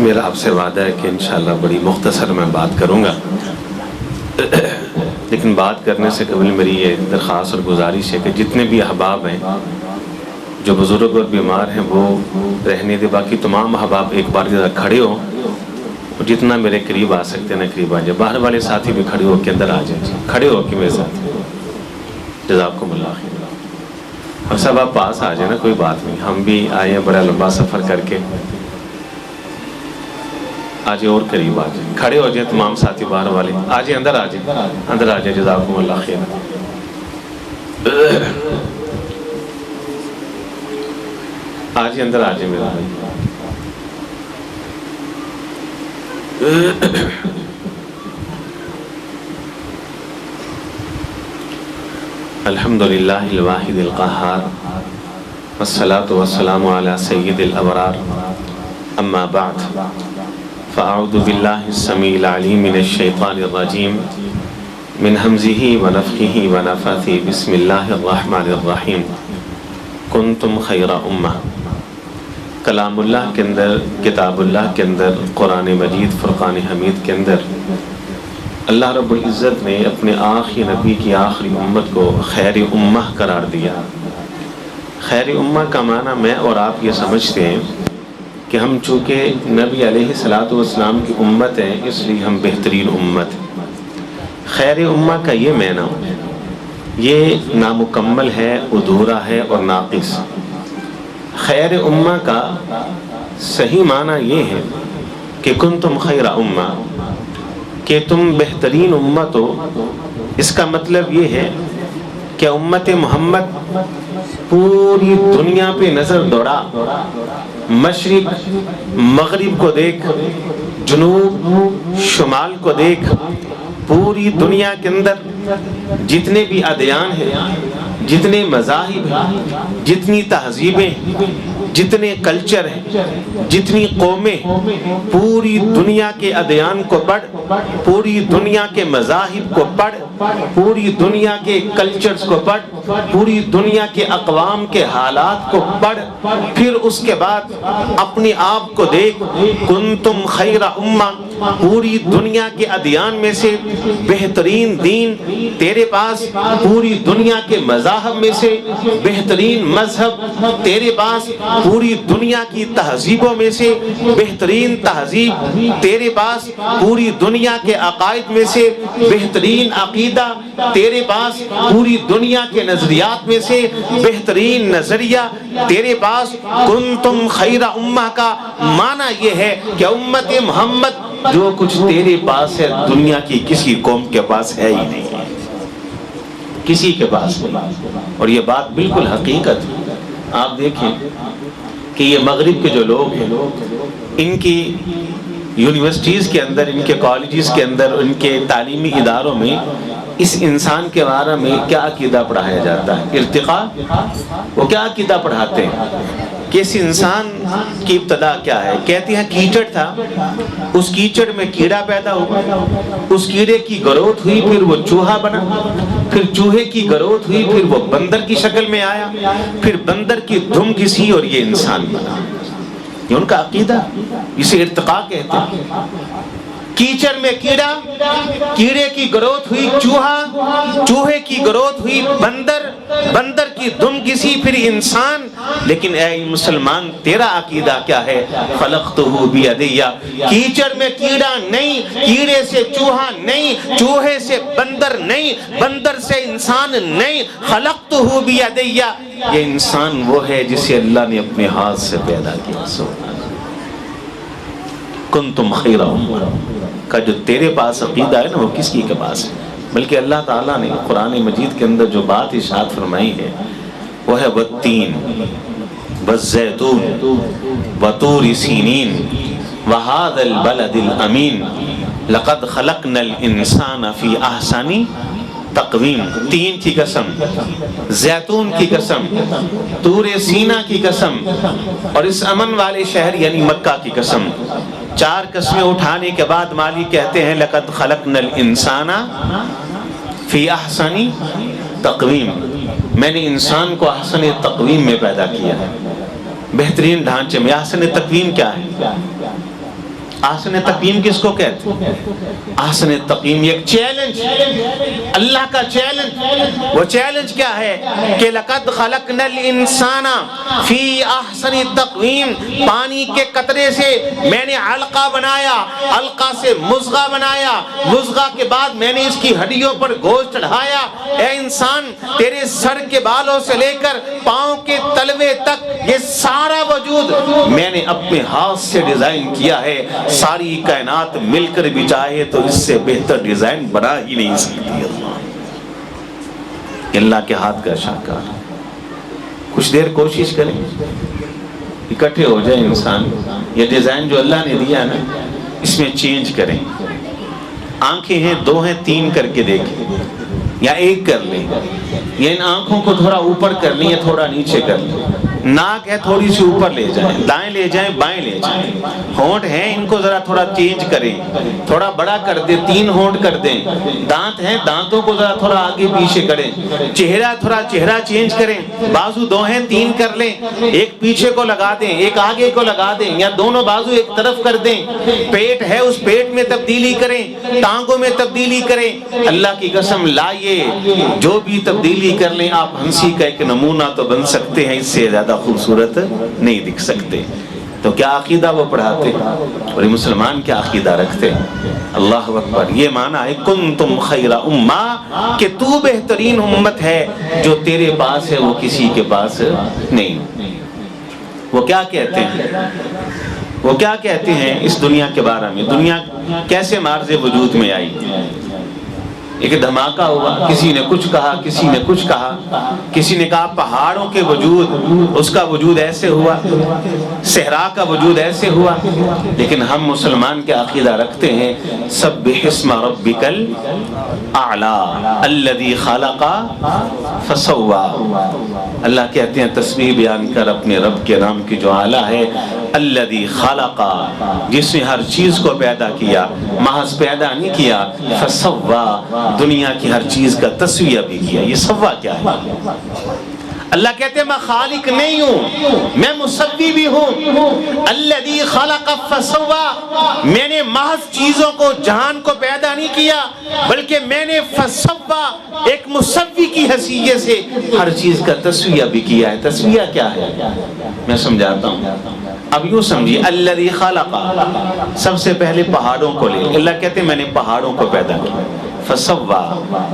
میرا آپ سے وعدہ ہے کہ انشاءاللہ بڑی مختصر میں بات کروں گا، لیکن بات کرنے سے قبل میری یہ درخواست اور گزارش ہے کہ جتنے بھی احباب ہیں جو بزرگ اور بیمار ہیں وہ رہنے دے، باقی تمام احباب ایک بار کھڑے ہو، جتنا میرے قریب آ سکتے ہیں قریب آ جائے، باہر والے ساتھی بھی کھڑے ہو کے اندر آ جائیں، کھڑے ہو کے میرے ساتھ، جزاکم اللہ خیر۔ اور سب آپ پاس آ جائیں نا، کوئی بات نہیں، ہم بھی آئے ہیں بڑا لمبا سفر کر کے، آج اور قریب آ جائیں، کھڑے ہو جائیں تمام ساتھی باہر والے، آ جائیں اندر، آ جائیں اندر آ جائیں، جزاکم اللہ خیر۔ آ جائیں اندر، آ جائیں میرا بھائی۔ الحمدللہ الواحد القہار، والصلاة والسلام علی سید الابرار، اما بعد، فاعوذ باللہ السمیع العلیم من الشیطان الرجیم، من حمزہ ونفخہ ونفثہ، بسم اللہ الرحمن الرحیم۔ کنتم خیر امہ، کلام اللہ کے اندر، کتاب اللہ کے اندر، قرآن مجید فرقان حمید کے اندر اللہ رب العزت نے اپنے آخری نبی کی آخری امت کو خیر امہ قرار دیا۔ خیر امہ کا معنی میں اور آپ یہ سمجھتے ہیں کہ ہم چونکہ نبی علیہ السلام کی امت ہیں، اس لیے ہم بہترین امت ہیں۔ خیر امہ کا یہ معنی یہ نامکمل ہے، ادھورا ہے اور ناقص۔ خیر امہ کا صحیح معنی یہ ہے کہ کنتم خیر امہ، کہ تم بہترین امت ہو۔ اس کا مطلب یہ ہے کہ امت محمد پوری دنیا پہ نظر دوڑا، مشرق مغرب کو دیکھ، جنوب شمال کو دیکھ، پوری دنیا کے اندر جتنے بھی ادیان ہیں، جتنے مذاہب ہیں، جتنی تہذیبیں، جتنے کلچر ہیں، جتنی قومیں، پوری دنیا کے ادیان کو پڑھ، پوری دنیا کے مذاہب کو پڑھ، پوری دنیا کے کلچرز کو پڑھ، پوری دنیا کے اقوام کے حالات کو پڑھ، پھر اس کے بعد اپنے آپ کو دیکھ، کنتم خیر امہ، پوری دنیا کے ادیان میں سے بہترین دین تیرے پاس، پوری دنیا کے مذاہب میں سے بہترین مذہب تیرے پاس، پوری دنیا کی تہذیبوں میں سے بہترین تہذیب تیرے پاس، پوری دنیا کے عقائد میں سے بہترین عقیدہ تیرے پاس، پوری دنیا کے نظریات میں سے بہترین نظریہ تیرے پاس۔ کنتم خیر امہ کا معنی یہ ہے کہ امت محمد جو کچھ تیرے پاس ہے دنیا کی کسی قوم کے پاس ہے ہی نہیں، کسی کے پاس نہیں۔ اور یہ بات بالکل حقیقت ہے۔ آپ دیکھیں کہ یہ مغرب کے جو لوگ ہیں، ان کی یونیورسٹیز کے اندر، ان کے کالجز کے اندر، ان کے تعلیمی اداروں میں اس انسان کے بارے میں کیا عقیدہ پڑھایا جاتا ہے؟ ارتقاء۔ وہ کیا عقیدہ پڑھاتے ہیں کہ اس انسان کی ابتدا کیا ہے؟ کہتے ہیں کیچڑ تھا، اس کیچڑ میں کیڑا پیدا ہوا، اس کیڑے کی گروتھ ہوئی، پھر وہ چوہا بنا، پھر چوہے کی گروتھ ہوئی، پھر وہ بندر کی شکل میں آیا، پھر بندر کی دم گھسی اور یہ انسان بنا۔ یہ ان کا عقیدہ، اسے ارتقاء کہتے ہیں۔ کیچڑ میں کیڑا، کیڑے کی گروتھ ہوئی چوہا، چوہے کی گروتھ ہوئی بندر، بندر کی دم گھسی، پھر انسان۔ لیکن اے مسلمان تیرا عقیدہ کیا ہے؟ خلقتہ بیدی، کیچڑ میں کیڑا نہیں، کیڑے سے چوہا نہیں، چوہے سے بندر نہیں، بندر سے انسان نہیں، خلقتہ بیدی، یہ انسان وہ ہے جسے اللہ نے اپنے ہاتھ سے پیدا کیا۔ کنتم خیر امہ کا جو تیرے پاس عقیدہ ہے نا، وہ کس کی کے پاس ہے؟ بلکہ اللہ تعالیٰ نے قرآن مجید کے اندر جو بات ارشاد فرمائی ہے وہ ہے والتین والزیتون وطور سینین وہذا البلد الامین لقد خلقنا الانسان فی احسن تقویم۔ تین کی قسم، زیتون کی قسم، طور سینا کی قسم، اور اس امن والے شہر یعنی مکہ کی قسم۔ چار قسمیں اٹھانے کے بعد مالک کہتے ہیں لقد خلقنا الانسان فی احسن تقویم، میں نے انسان کو احسن تقویم میں پیدا کیا ہے، بہترین ڈھانچے میں۔ احسن تقویم کیا ہے؟ احسن تقویم کس کو کہتے ہیں؟ احسن تقویم ایک چیلنج، اللہ کا چیلنج۔ وہ چیلنج کیا ہے کہ لقد خلقنا الانسان فی احسن تقویم، پانی کے قطرے سے میں نے علقہ بنایا، علقہ سے مضغہ بنایا، مضغہ کے بعد میں نے اس کی ہڈیوں پر گوشت چڑھایا۔ اے انسان، تیرے سر کے بالوں سے لے کر پاؤں کے تلوے تک یہ سارا وجود میں نے اپنے ہاتھ سے ڈیزائن کیا ہے۔ ساری کائنات مل کر بھی چاہے تو اس سے بہتر ڈیزائن بنا ہی نہیں سکتی۔ اللہ کے ہاتھ کا شاہکار۔ کچھ دیر کوشش کریں، اکٹھے ہو جائیں انسان، یہ ڈیزائن جو اللہ نے دیا نا اس میں چینج کریں۔ آنکھیں ہیں 2 ہیں 3 کر کے دیکھیں، یا 1 کر لیں، یا ان آنکھوں کو تھوڑا اوپر کر لیں یا تھوڑا نیچے کر لیں۔ ناک ہے تھوڑی سی اوپر لے جائیں، دائیں لے جائیں بائیں لے جائیں۔ ہونٹ ہیں ان کو ذرا تھوڑا چینج کریں، تھوڑا بڑا کر دیں، 3 ہونٹ کر دیں۔ دانت ہیں، دانتوں کو ذرا تھوڑا آگے پیچھے کریں۔ چہرہ تھوڑا چہرہ چینج کریں، بازو 2 ہیں 3 کر لیں، 1 پیچھے کو لگا دیں 1 آگے کو لگا دیں، یا دونوں بازو ایک طرف کر دیں۔ پیٹ ہے اس پیٹ میں تبدیلی کریں، ٹانگوں میں تبدیلی کریں۔ اللہ کی قسم لائیے جو بھی تبدیلی کر لیں آپ ہنسی کا ایک نمونہ تو بن سکتے ہیں، اس سے زیادہ خوبصورت نہیں دکھ سکتے۔ تو کیا عقیدہ وہ پڑھاتے اور یہ مسلمان کیا عقیدہ رکھتے؟ اللہ اکبر۔ یہ معنی ہے کنتم خیر امہ، کہ تو بہترین امت ہے، جو تیرے پاس ہے وہ کسی کے پاس نہیں۔ وہ کیا کہتے ہیں؟ وہ کیا کہتے ہیں اس دنیا کے بارے میں؟ دنیا کیسے معرض وجود میں آئی؟ ایک دھماکہ ہوا، کسی نے کچھ کہا، کسی نے کچھ کہا، کسی نے کہا پہاڑوں کے وجود، اس کا وجود ایسے ہوا، صحرا کا وجود ایسے ہوا۔ لیکن ہم مسلمان کے عقیدہ رکھتے ہیں سبح اسم ربک الاعلی الذی خلق فسوی۔ اللہ کہتے ہیں تسبیح بیان کر اپنے رب کے نام کی جو اعلیٰ ہے، الذی خلق، جس نے ہر چیز کو پیدا کیا، محض پیدا نہیں کیا، فسوی، دنیا کی ہر چیز کا تسویہ بھی کیا۔ یہ سوا کیا ہے؟ اللہ کہتے ہیں میں خالق نہیں ہوں، میں مسوی بھی ہوں۔ الذی خلق فسوی، میں نے محض چیزوں کو جہان کو پیدا نہیں کیا، بلکہ میں نے فسوی، ایک مسوی کی حیثیت سے ہر چیز کا تسویہ بھی کیا ہے۔ تسویہ کیا ہے میں سمجھاتا ہوں۔ اب یوں سمجھیے، الذی خلق، سب سے پہلے پہاڑوں کو لے، اللہ کہتے ہیں میں نے پہاڑوں کو پیدا کیا، فسوا،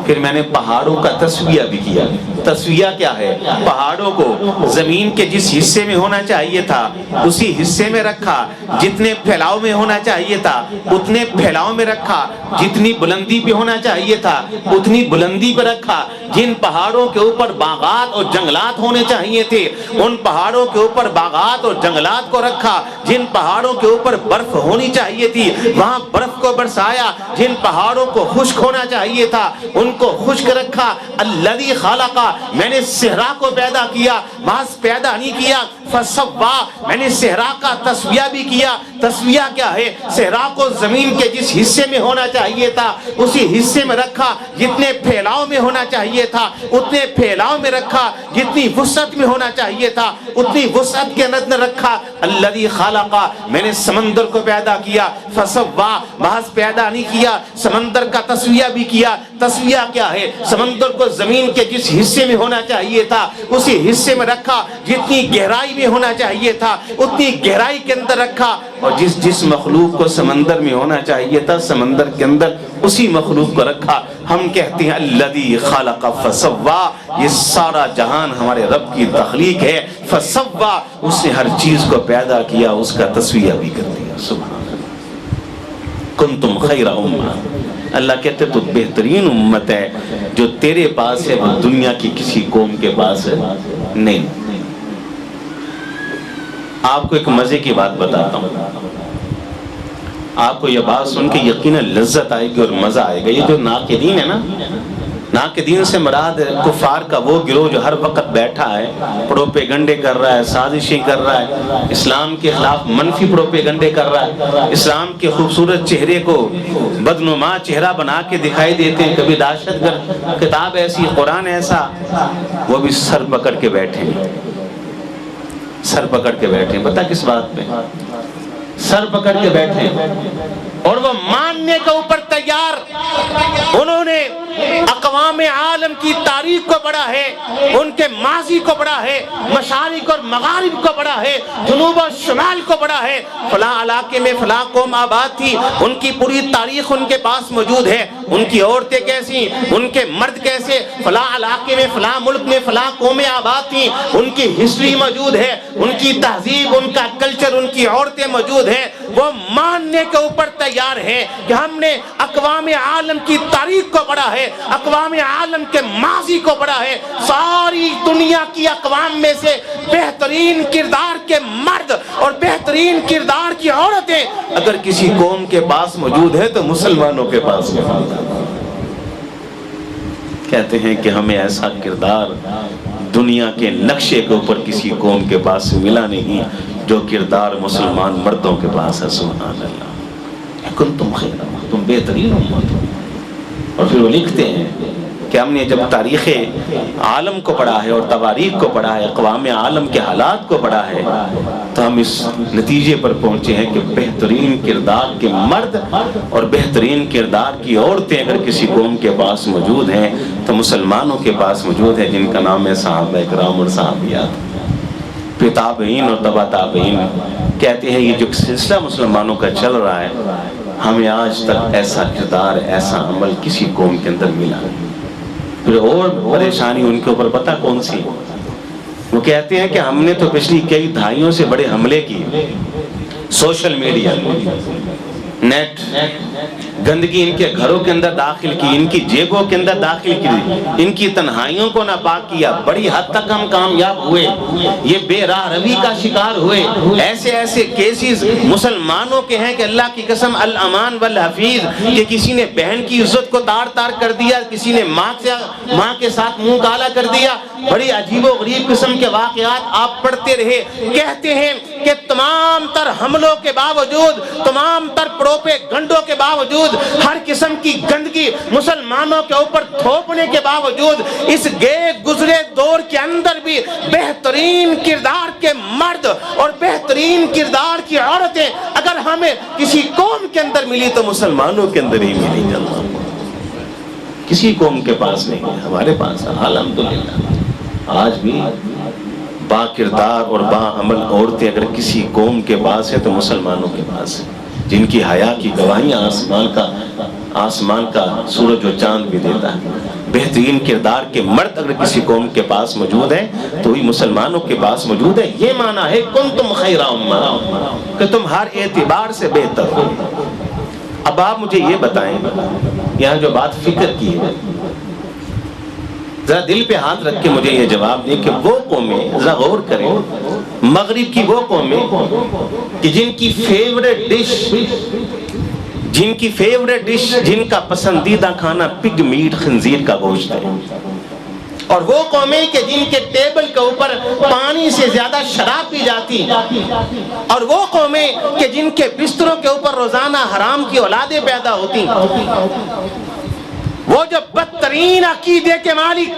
پھر میں نے پہاڑوں کا تسویہ بھی کیا۔ تسویہ کیا ہے؟ پہاڑوں کو زمین کے جس حصے میں ہونا چاہیے تھا اسی حصے میں رکھا، جتنے پھیلاؤ میں ہونا چاہیے تھا اتنے پھیلاؤ میں رکھا، جتنی بلندی پہ ہونا چاہیے تھا اتنی بلندی پہ رکھا۔ جن پہاڑوں کے اوپر باغات اور جنگلات ہونے چاہیے تھے ان پہاڑوں کے اوپر باغات اور جنگلات کو رکھا۔ جن پہاڑوں کے اوپر برف ہونی چاہیے تھی وہاں برف کو برسایا۔ جن پہاڑوں کو خشک ہونا چاہیے تھا ان کو خشک رکھا۔ الذی خلق، میں نے صحرا کو پیدا کیا، محض پیدا نہیں کیا، فسوا، میں نے صحرا کا تسویہ بھی کیا۔ تسویہ کیا ہے؟ صحرا کو زمین کے جس حصے میں ہونا چاہیے تھا اسی حصے میں رکھا، جتنے پھیلاؤ میں ہونا چاہیے تھا اتنے پھیلاؤ میں رکھا، جتنی وسعت میں ہونا چاہیے تھا اتنی وسعت کے اندر رکھا۔ الذی خلق، میں نے سمندر کو پیدا کیا، فسوا، محض پیدا نہیں کیا، سمندر کا تسویہ بھی کیا۔ تسویہ کیا ہے؟ سمندر کو زمین کے جس حصے میں ہونا چاہیے تھا اسی حصے میں رکھا، جتنی گہرائی میں ہونا چاہیے تھا اتنی گہرائی کے اندر رکھا، اور جس مخلوق کو سمندر میں ہونا چاہیے تھا سمندر کے اندر اسی مخلوق کو رکھا۔ ہم کہتے ہیں الذی خلق فسوا، یہ سارا جہان ہمارے رب کی تخلیق ہے۔ فسوا، اس نے ہر چیز کو پیدا کیا، اس کا تسویہ بھی کر دیا۔ سبحان اللہ۔ کنتم خیر امہ، اللہ کہتے تو بہترین امت ہے، جو تیرے پاس ہے وہ دنیا کی کسی قوم کے پاس نہیں۔ آپ کو ایک مزے کی بات بتاتا ہوں، آپ کو یہ بات سن کے یقیناً لذت آئے گی اور مزہ آئے گا۔ یہ جو ناقدین ہے نا، ناقدین سے مراد کفار کا وہ گروہ جو ہر وقت بیٹھا ہے، پروپیگنڈے کر رہا ہے، سازشیں کر رہا ہے، اسلام کے خلاف منفی پروپیگنڈے کر رہا ہے، اسلام کے خوبصورت چہرے کو بدنما چہرہ بنا کے دکھائی دیتے ہیں، کبھی دہشت گرد کتاب ایسی، قرآن ایسا، وہ بھی سر پکڑ کے بیٹھے ہیں، سر پکڑ کے بیٹھے ہیں۔ پتہ کس بات پہ؟ سر پکڑ کے بیٹھے اور وہ ماننے کے اوپر تیار. انہوں نے اقوام عالم کی تاریخ کو پڑھا ہے, ان کے ماضی کو پڑھا ہے, مشارق اور مغارب کو پڑھا ہے, جنوب اور شمال کو پڑھا ہے. فلاں علاقے میں فلاں قوم آباد تھی, ان کی پوری تاریخ ان کے پاس موجود ہے. ان کی عورتیں کیسی, ان کے مرد کیسے, فلاں علاقے میں فلاں ملک میں فلاں قومیں آباد تھیں, ان کی ہسٹری موجود ہے, ان کی تہذیب, ان کا کلچر, ان کی عورتیں موجود ہیں. وہ ماننے کے اوپر تیار ہیں کہ ہم نے اقوام عالم کی تاریخ کو پڑھا ہے, اقوام عالم کے ماضی کو پڑھا ہے. ساری دنیا کی اقوام میں سے بہترین کردار کے مرد اور بہترین کردار کی عورتیں اگر کسی قوم کے پاس موجود ہے تو مسلمانوں کے پاس موجود ہے. کہتے ہیں کہ ہمیں ایسا کردار دنیا کے نقشے کے اوپر کسی قوم کے پاس ملا نہیں جو کردار مسلمان مردوں کے پاس ہے. سبحان اللہ. کنتم خیر امہ, تم بہترین امت ہو. اور پھر وہ لکھتے ہیں کہ ہم نے جب تاریخ عالم کو پڑھا ہے اور تواریخ کو پڑھا ہے, اقوام عالم کے حالات کو پڑھا ہے, تو ہم اس نتیجے پر پہنچے ہیں کہ بہترین کردار کے مرد اور بہترین کردار کی عورتیں اگر کسی قوم کے پاس موجود ہیں تو مسلمانوں کے پاس موجود ہے, جن کا نام ہے صحابہ کرام اور صحابیات. پھر تابعین اور تبع تابعین. کہتے ہیں یہ جو سلسلہ مسلمانوں کا چل رہا ہے, ہمیں آج تک ایسا کردار, ایسا عمل کسی قوم کے اندر ملا نہیں. پھر اور پریشانی ان کے اوپر پتہ کون سی؟ وہ کہتے ہیں کہ ہم نے تو پچھلی کئی دہائیوں سے بڑے حملے کیے, سوشل میڈیا, نیٹ, گندگی ان کے گھروں کے اندر داخل کی, ان کی جیبوں کے اندر داخل کی, ان کی تنہائیوں کو ناپاک کیا. بڑی حد تک ہم کامیاب ہوئے, یہ بے راہ روی کا شکار ہوئے. ایسے ایسے کیسز مسلمانوں کے ہیں کہ اللہ کی قسم الامان والحفیظ, کہ کسی نے بہن کی عزت کو تار تار کر دیا, کسی نے ماں کے ساتھ منہ کالا کر دیا. بڑی عجیب و غریب قسم کے واقعات آپ پڑھتے رہے. کہتے ہیں کہ تمام تر حملوں کے باوجود, تمام تر پروپیگنڈوں کے باوجود, ہر قسم کی گندگی مسلمانوں کے اوپر تھوپنے کے باوجود, اس گئے گزرے دور کے اندر بھی بہترین کردار کے مرد اور بہترین کردار کی عورتیں اگر ہمیں کسی قوم کے اندر ملی تو مسلمانوں کے اندر ہی ملی. کسی قوم کے پاس نہیں ہے, ہمارے پاس الحمدللہ. آج بھی با کردار اور با عمل عورتیں اگر کسی قوم کے پاس ہے تو مسلمانوں کے پاس ہے, جن کی حیا کی گواہیاں آسمان کا سورج و چاند بھی دیتا ہے. بہترین کردار کے مرد اگر کسی قوم کے پاس موجود ہیں تو وہی مسلمانوں کے پاس موجود ہے. یہ معنی ہے کنتم خیر امہ, کہ تم ہر اعتبار سے بہتر ہو. اب آپ مجھے یہ بتائیں, یہاں جو بات فکر کی ہے, ذرا دل پہ ہاتھ رکھ کے مجھے یہ جواب دیں کہ وہ قومیں, ذرا غور کریں, مغرب کی وہ قومیں کہ جن کی فیوریٹ ڈش, جن کا پسندیدہ کھانا پگ میٹ, خنزیر کا گوشت ہے, اور وہ قومیں کہ جن کے ٹیبل کے اوپر پانی سے زیادہ شراب پی جاتی, اور وہ قومیں کہ جن کے بستروں کے اوپر روزانہ حرام کی اولادیں پیدا ہوتی. وہ جو بدترین عقیدے کے مالک,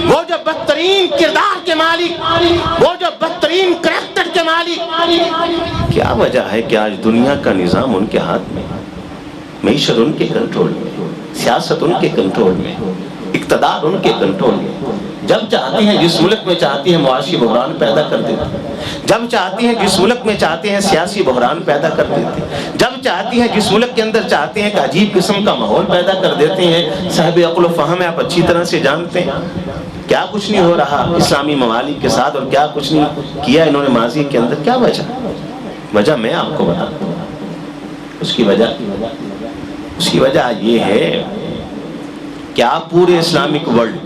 وہ جو بدترین کردار کے مالک, وہ جو بدترین کریکٹر کے مالک, کیا وجہ ہے کہ آج دنیا کا نظام ان کے ہاتھ میں, معیشت ان کے کنٹرول میں, سیاست ان کے کنٹرول میں, اقتدار ان کے کنٹرول میں. جب چاہتے ہیں جس ملک میں چاہتے ہیں معاشی بحران پیدا کر دیتے ہیں, جب چاہتے ہیں جس ملک میں چاہتے ہیں سیاسی بحران پیدا کر دیتے ہیں, جب چاہتے ہیں جس ملک کے اندر چاہتے ہیں کہ عجیب قسم کا ماحول پیدا کر دیتے ہیں. صاحب عقل و فہم ہے, آپ اچھی طرح سے جانتے ہیں کیا کچھ نہیں ہو رہا اسلامی ممالک کے ساتھ, اور کیا کچھ نہیں کیا انہوں نے ماضی کے اندر. کیا وجہ میں آپ کو بتاتا ہوں. اس کی وجہ یہ ہے کہ آپ پورے اسلامک ورلڈ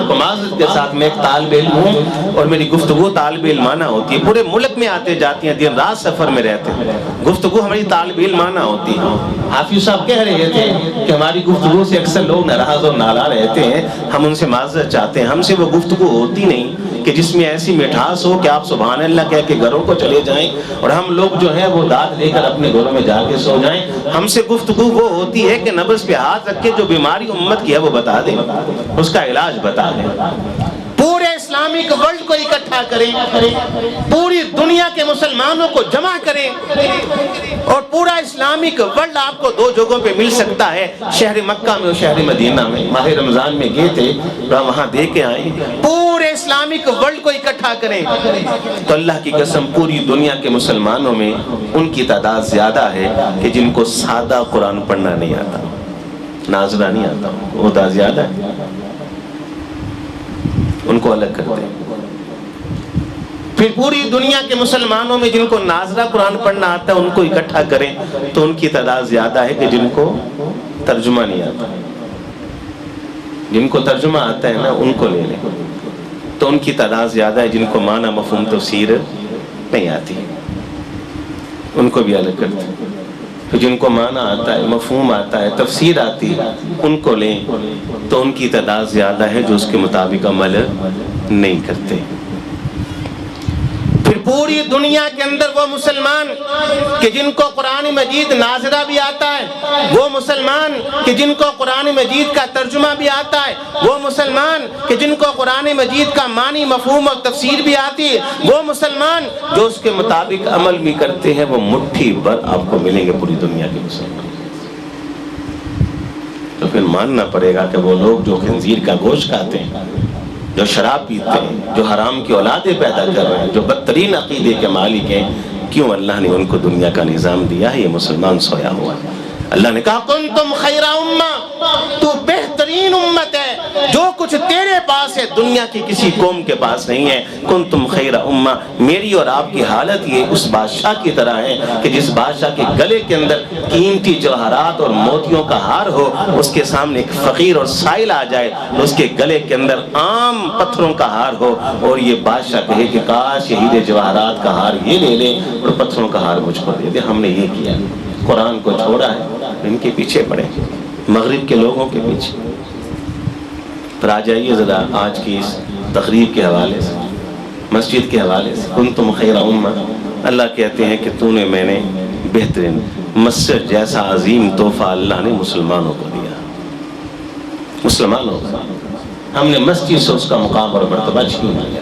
کو, معذرت کے ساتھ میں ایک طالب علم ہوں اور میری گفتگو طالب علمانہ ہوتی ہے, پورے ملک میں آتے جاتی ہیں, دن رات سفر میں رہتے ہیں, گفتگو ہماری طالب علمانہ ہوتی ہے. حافظ صاحب کہہ رہے تھے کہ ہماری گفتگو سے اکثر لوگ ناراض اور نالا رہتے ہیں, ہم ان سے معذرت چاہتے ہیں. ہم سے وہ گفتگو ہوتی نہیں کہ جس میں ایسی مٹھاس ہو کہ آپ سبحان اللہ کہہ کے گھروں کو چلے جائیں اور ہم لوگ جو ہے وہ داد لے کر اپنے گھروں میں جا کے سو جائیں. ہم سے گفتگو وہ ہوتی ہے کہ نبض پہ ہاتھ رکھ کے جو بیماری امت کی ہے وہ بتا دیں, اس کا علاج بتا دیں. پورے اسلام اسلامک ورلڈ کو اکٹھا کریں، پوری دنیا کے مسلمانوں کو جمع کریں، اور پورا اسلامک ورلڈ آپ کو دو جگہوں پہ مل سکتا ہے، شہر مکہ میں اور شہر مدینہ میں۔ ماہ رمضان میں گئے تھے، وہاں دے کے آئے، پورے اسلامک ورلڈ کو اکٹھا کریں تو اللہ کی قسم پوری دنیا کے مسلمانوں میں ان کی تعداد زیادہ ہے کہ جن کو سادہ قرآن پڑھنا نہیں آتا، ناظرہ نہیں آتا، وہ تعداد زیادہ ہے، ان کو الگ کرتے ہیں۔ پھر پوری دنیا کے مسلمانوں میں جن کو ناظرہ قرآن پڑھنا آتا ہے ان کو اکٹھا کریں تو ان کی تعداد زیادہ ہے کہ جن کو ترجمہ نہیں آتا، جن کو ترجمہ آتا ہے نا ان کو لے لیں تو ان کی تعداد زیادہ ہے، جن کو معنی مفہوم تفسیر نہیں آتی ان کو بھی الگ کرتے ہیں۔ پھر جن کو معنی آتا ہے، مفہوم آتا ہے، تفسیر آتی ہے، ان کو لیں تو ان کی تعداد زیادہ ہے جو اس کے مطابق عمل نہیں کرتے۔ پھر پوری دنیا کے اندر وہ مسلمان کہ جن کو قرآن مجید ناظرہ بھی آتا ہے، وہ مسلمان کہ جن کو قرآن مجید کا ترجمہ بھی آتا ہے، وہ مسلمان کہ جن کو قرآن مجید کا معنی مفہوم اور تفسیر بھی آتی ہے، وہ مسلمان جو اس کے مطابق عمل بھی کرتے ہیں، وہ مٹھی بھر آپ کو ملیں گے پوری دنیا کے مسلمان۔ تو پھر ماننا پڑے گا کہ وہ لوگ جو خنزیر کا گوشت کھاتے ہیں، جو شراب پیتے ہیں، جو حرام کی اولادیں پیدا کر رہے ہیں، جو بدترین عقیدے کے مالک ہیں، کیوں اللہ نے ان کو دنیا کا نظام دیا ہے؟ یہ مسلمان سویا ہوا ہے۔ اللہ نے کہا کنتم خیر امہ، تو بہترین امت ہے، جو کچھ تیرے پاس ہے دنیا کی کسی قوم کے پاس نہیں ہے۔ کنتم خیر امہ، میری اور آپ کی حالت یہ اس بادشاہ کی طرح ہے کہ جس بادشاہ کے گلے کے اندر قیمتی جوہرات اور موتیوں کا ہار ہو، اس کے سامنے ایک فقیر اور سائل آ جائے تو اس کے گلے کے اندر عام پتھروں کا ہار ہو، اور یہ بادشاہ کہے کہ کاش یہ ہیرے جواہرات کا ہار یہ لے لے اور پتھروں کا ہار مجھ کو دے دے۔ ہم نے یہ کیا، قرآن کو چھوڑا ہے، ان کے پیچھے پڑے، مغرب کے لوگوں کے پیچھے۔ پر آ جائیے ذرا آج کی اس تقریب کے حوالے سے، مسجد کے حوالے سے۔ کنتم خیر امہ، اللہ کہتے ہیں کہ تو نے، میں نے بہترین مسجد جیسا عظیم تحفہ اللہ نے مسلمانوں کو دیا، مسلمانوں کو۔ ہم نے مسجد سے اس کا مقام اور مرتبہ چھین لیا۔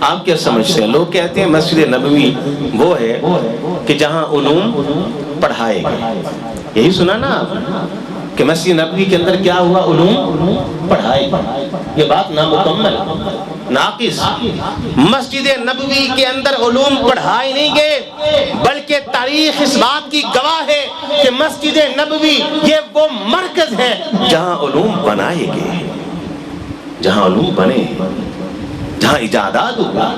آپ کیا سمجھتے ہیں؟ لوگ کہتے ہیں مسجد نبوی وہ ہے کہ جہاں علوم پڑھائے گئے، یہی سنا نا آپ کہ مسجد نبوی کے اندر کیا ہوا؟ علوم پڑھائے گئے۔ یہ بات نامکمل، ناقص۔ مسجد نبوی کے اندر علوم پڑھائے نہیں گئے، بلکہ تاریخ اس بات کی گواہ ہے کہ مسجد نبوی یہ وہ مرکز ہے جہاں علوم بنائے گئے، جہاں علوم بنے، جہاں ایجادات ہوگا۔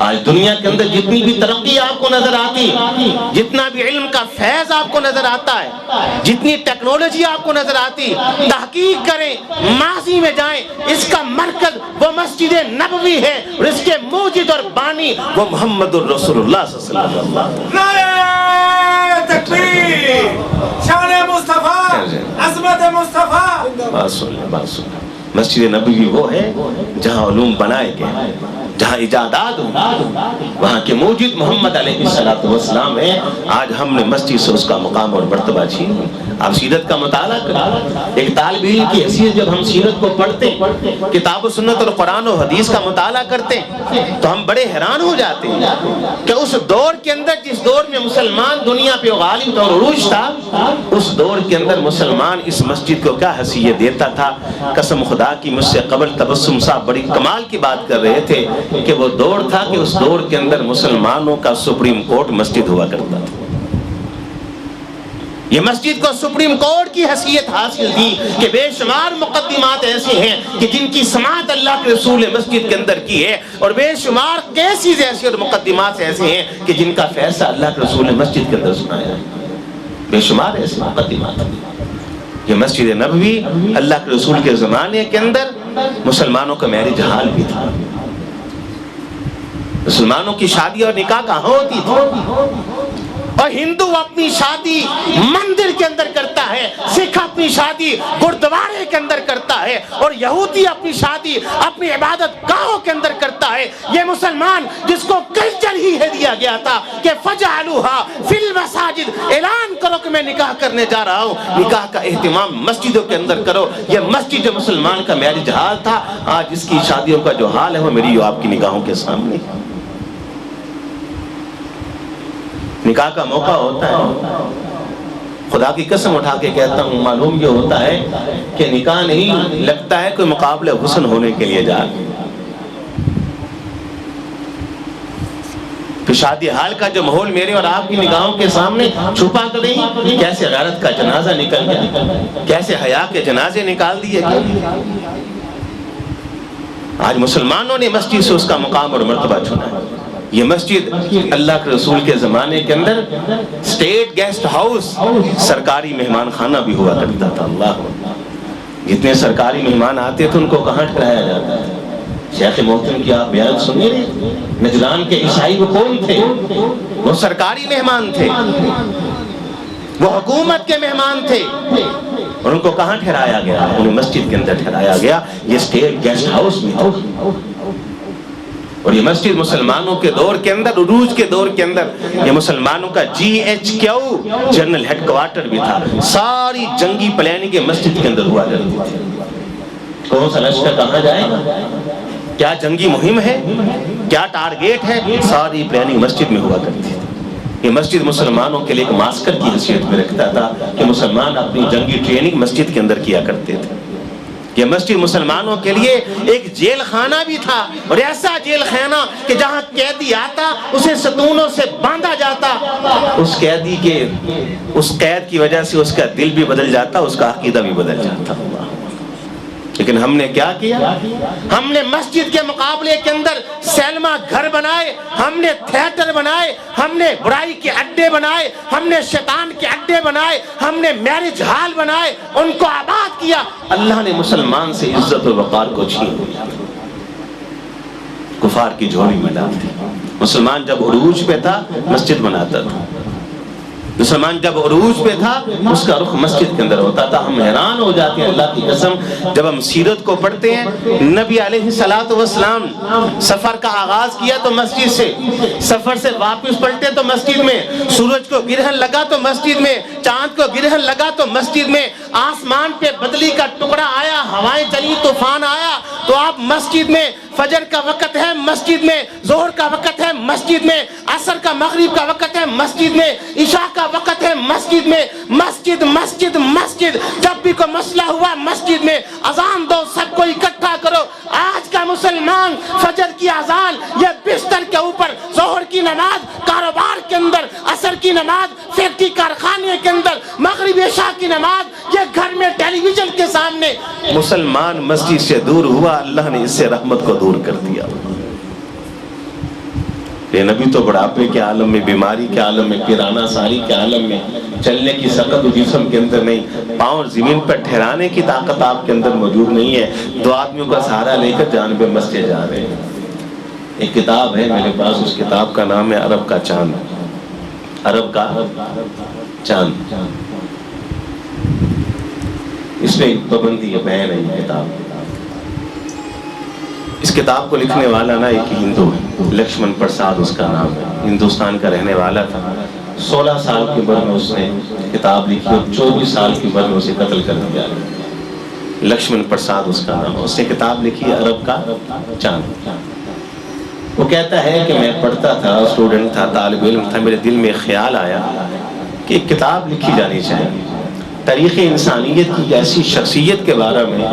آج دنیا کے اندر جتنی بھی ترقی آپ کو نظر آتی، جتنا بھی علم کا فیض آپ کو نظر آتا ہے، جتنی ٹیکنالوجی آپ کو نظر آتی، تحقیق کریں، ماضی میں جائیں، اس کا مرکز وہ مسجد نبوی ہے، اور اس کے موجد اور بانی وہ محمد الرسول اللہ صلی اللہ علیہ وسلم۔ نعرہ تکبیر، شان مصطفیٰ، عظمت مصطفیٰ۔ بات سن لیں، بات سن لیں۔ مسجد نبوی وہ ہے جہاں علوم بنائے گئے، جہاں ایجادات ہوئی، وہاں کے موجود محمد علیہ السلام ہے۔ آج ہم نے مسجد سے اس کا مقام اور مرتبہ چھین لیا۔ آپ سیرت کا مطالعہ کریں، ایک طالب علم کی حیثیت جب ہم سیرت کو پڑھتے، کتاب و سنت اور قرآن و حدیث کا مطالعہ کرتے تو ہم بڑے حیران ہو جاتے ہیں کہ اس دور کے اندر، جس دور میں مسلمان دنیا پہ غالب اور عروج تھا، اس دور کے اندر مسلمان اس مسجد کو کیا حیثیت دیتا تھا۔ قسم خدا کی، مجھ سے قبل تبسم صاحب بڑی کمال کی بات کر رہے تھے کہ وہ دور تھا کہ اس دور کے اندر مسلمانوں کا سپریم کورٹ مسجد ہوا کرتا تھا۔ یہ مسجد کو سپریم کورٹ کی حیثیت حاصل تھی کہ بے شمار مقدمات ایسی ہیں کہ جن کی سماعت اللہ کے رسول نے مسجد کے اندر کی ہے، اور بے شمار کیسز ایسی اور مقدمات ایسے ہیں کہ جن کا فیصلہ اللہ کے رسول نے مسجد کے اندر سنایا ہے۔ بے شمار ایسی مقدمات۔ یہ مسجد نبوی اللہ کے رسول کے زمانے کے اندر مسلمانوں کا میرج حال بھی تھا، مسلمانوں کی شادی اور نکاح کہاں ہوتی تھی؟ اور ہندو اپنی شادی مندر کے اندر کرتا ہے، سکھ اپنی شادی گردوارے کے اندر کرتا ہے، اور یہودی اپنی شادی اپنی عبادت گاہوں کے اندر کرتا ہے۔ یہ مسلمان جس کو کلچر ہی ہے دیا گیا تھا کہ فجعلوها فی المساجد، اعلان کرو کہ میں نکاح کرنے جا رہا ہوں، نکاح کا اہتمام مسجدوں کے اندر کرو۔ یہ مسجد جو مسلمان کا میرج حال تھا، آج اس کی شادیوں کا جو حال ہے وہ میری آپ کی نگاہوں کے سامنے۔ نکاح کا موقع ہوتا ہے، خدا کی قسم اٹھا کے کہتا ہوں، معلوم یہ ہوتا ہے کہ نکاح نہیں لگتا ہے کوئی مقابلہ حسن ہونے کے لیے جا کے۔ شادی حال کا جو ماحول میرے اور آپ کی نگاہوں کے سامنے چھپا تو نہیں، کیسے غیرت کا جنازہ نکل گیا، کیسے حیا کے جنازے نکال دیے گئے۔ آج مسلمانوں نے مسجد سے اس کا مقام اور مرتبہ چھوڑا ہے۔ یہ مسجد اللہ کے رسول کے زمانے کے اندر اسٹیٹ گیسٹ ہاؤس، سرکاری مہمان خانہ بھی ہوا کرتا تھا۔ اللہ، جتنے سرکاری مہمان آتے تھے ان کو کہاں ٹھہرایا جاتا ہے؟ شیخ محترم کی آپ بیان سنیں، نجران کے عیسائی وہ کون تھے؟ وہ سرکاری مہمان تھے، وہ حکومت کے مہمان تھے، اور ان کو کہاں ٹھہرایا گیا؟ انہیں مسجد کے اندر ٹھہرایا گیا۔ یہ اسٹیٹ گیسٹ ہاؤس میں تھا، اور یہ مسجد مسلمانوں کے دور کے اندر، عروج کے دور کے اندر، یہ مسلمانوں کا GHQ جنرل ہیڈ کوارٹر بھی تھا۔ ساری جنگی پلاننگ مسجد کے اندر ہوا کرتی تھی۔ کون سا لشکر کہاں جائے گا، کیا جنگی مہم ہے، کیا ٹارگیٹ ہے، ساری پلاننگ مسجد میں ہوا کرتی تھی۔ یہ مسجد مسلمانوں کے لیے ایک ماسکر کی حیثیت میں رکھتا تھا کہ مسلمان اپنی جنگی ٹریننگ مسجد کے اندر کیا کرتے تھے۔ یہ مسجد مسلمانوں کے لیے ایک جیل خانہ بھی تھا، اور ایسا جیل خانہ کہ جہاں قیدی آتا اسے ستونوں سے باندھا جاتا، اس قیدی کے اس قید کی وجہ سے اس کا دل بھی بدل جاتا، اس کا عقیدہ بھی بدل جاتا۔ لیکن ہم نے کیا کیا؟ ہم نے مسجد کے مقابلے کے اندر سینما گھر بنائے، ہم نے تھیٹر بنائے، ہم نے برائی کے اڈے بنائے، ہم نے شیطان کے اڈے بنائے، ہم نے میرج ہال بنائے، ان کو آباد کیا۔ اللہ نے مسلمان سے عزت و وقار کو چھین لیا، کفار کی جھولی میں ڈال دی۔ مسلمان جب عروج پہ تھا مسجد بناتا تھا، مسلمان جب عروج پہ تھا اس کا رخ مسجد کے اندر ہوتا تھا۔ ہم حیران ہو جاتے ہیں اللہ کی قسم جب ہم سیرت کو پڑھتے ہیں۔ نبی علیہ الصلوۃ والسلام سفر کا آغاز کیا تو مسجد سے، سفر سے واپس پلٹے تو مسجد میں، سورج کو گرہن لگا تو مسجد میں، چاند کو گرہن لگا تو مسجد میں، آسمان پہ بدلی کا ٹکڑا آیا، ہوائیں چلی، طوفان آیا تو آپ مسجد میں، فجر کا وقت ہے مسجد میں، ظہر کا وقت ہے مسجد میں، عصر کا مغرب کا وقت ہے مسجد میں، عشاء کا وقت ہے مسجد میں، مسجد مسجد مسجد، جب بھی کوئی مسئلہ ہوا مسجد میں، اذان دو، سب کو اکٹھا کرو۔ آج کا مسلمان فجر کی اذان یہ بستر کے اوپر، ظہر کی نماز کاروبار کے اندر، عصر کی نماز فیکٹری کارخانے کے اندر، مغرب عشاء کی نماز یہ گھر میں ٹیلی ویژن کے سامنے۔ مسلمان مسجد سے دور ہوا، اللہ نے اس سے رحمت کو دور کر دیا۔ یہ نبی تو بڑھاپے کے عالم میں، بیماری کے عالم میں، پیرانہ ساری کے عالم میں، چلنے کی سکت جسم کے اندر نہیں، پاؤں زمین پر ٹھہرانے کی طاقت آپ کے اندر موجود نہیں ہے، دو آدمیوں کا سہارا لے کر جانب مسجد جا رہے ہیں۔ ایک کتاب ہے میرے پاس، اس کتاب کا نام ہے عرب کا چاند، عرب کا چاند۔ اس میں پابندی ہے، بیان ہے یہ کتاب۔ اس کتاب کو لکھنے والا نا ایک ہندو ہے، لکشمن پرساد اس کا نام ہے، ہندوستان کا رہنے والا تھا۔ 16 سال کی عمر میں اس نے کتاب لکھی اور 24 سال کی عمر میں اسے قتل کر دیا۔ لکشمن پرساد اس کا نام ہے، اس نے کتاب لکھی عرب کا چاند۔ وہ کہتا ہے کہ میں پڑھتا تھا، اسٹوڈنٹ تھا، طالب علم تھا، میرے دل میں خیال آیا کہ ایک کتاب لکھی جانی چاہیے تاریخ انسانیت کی ایسی شخصیت کے بارے میں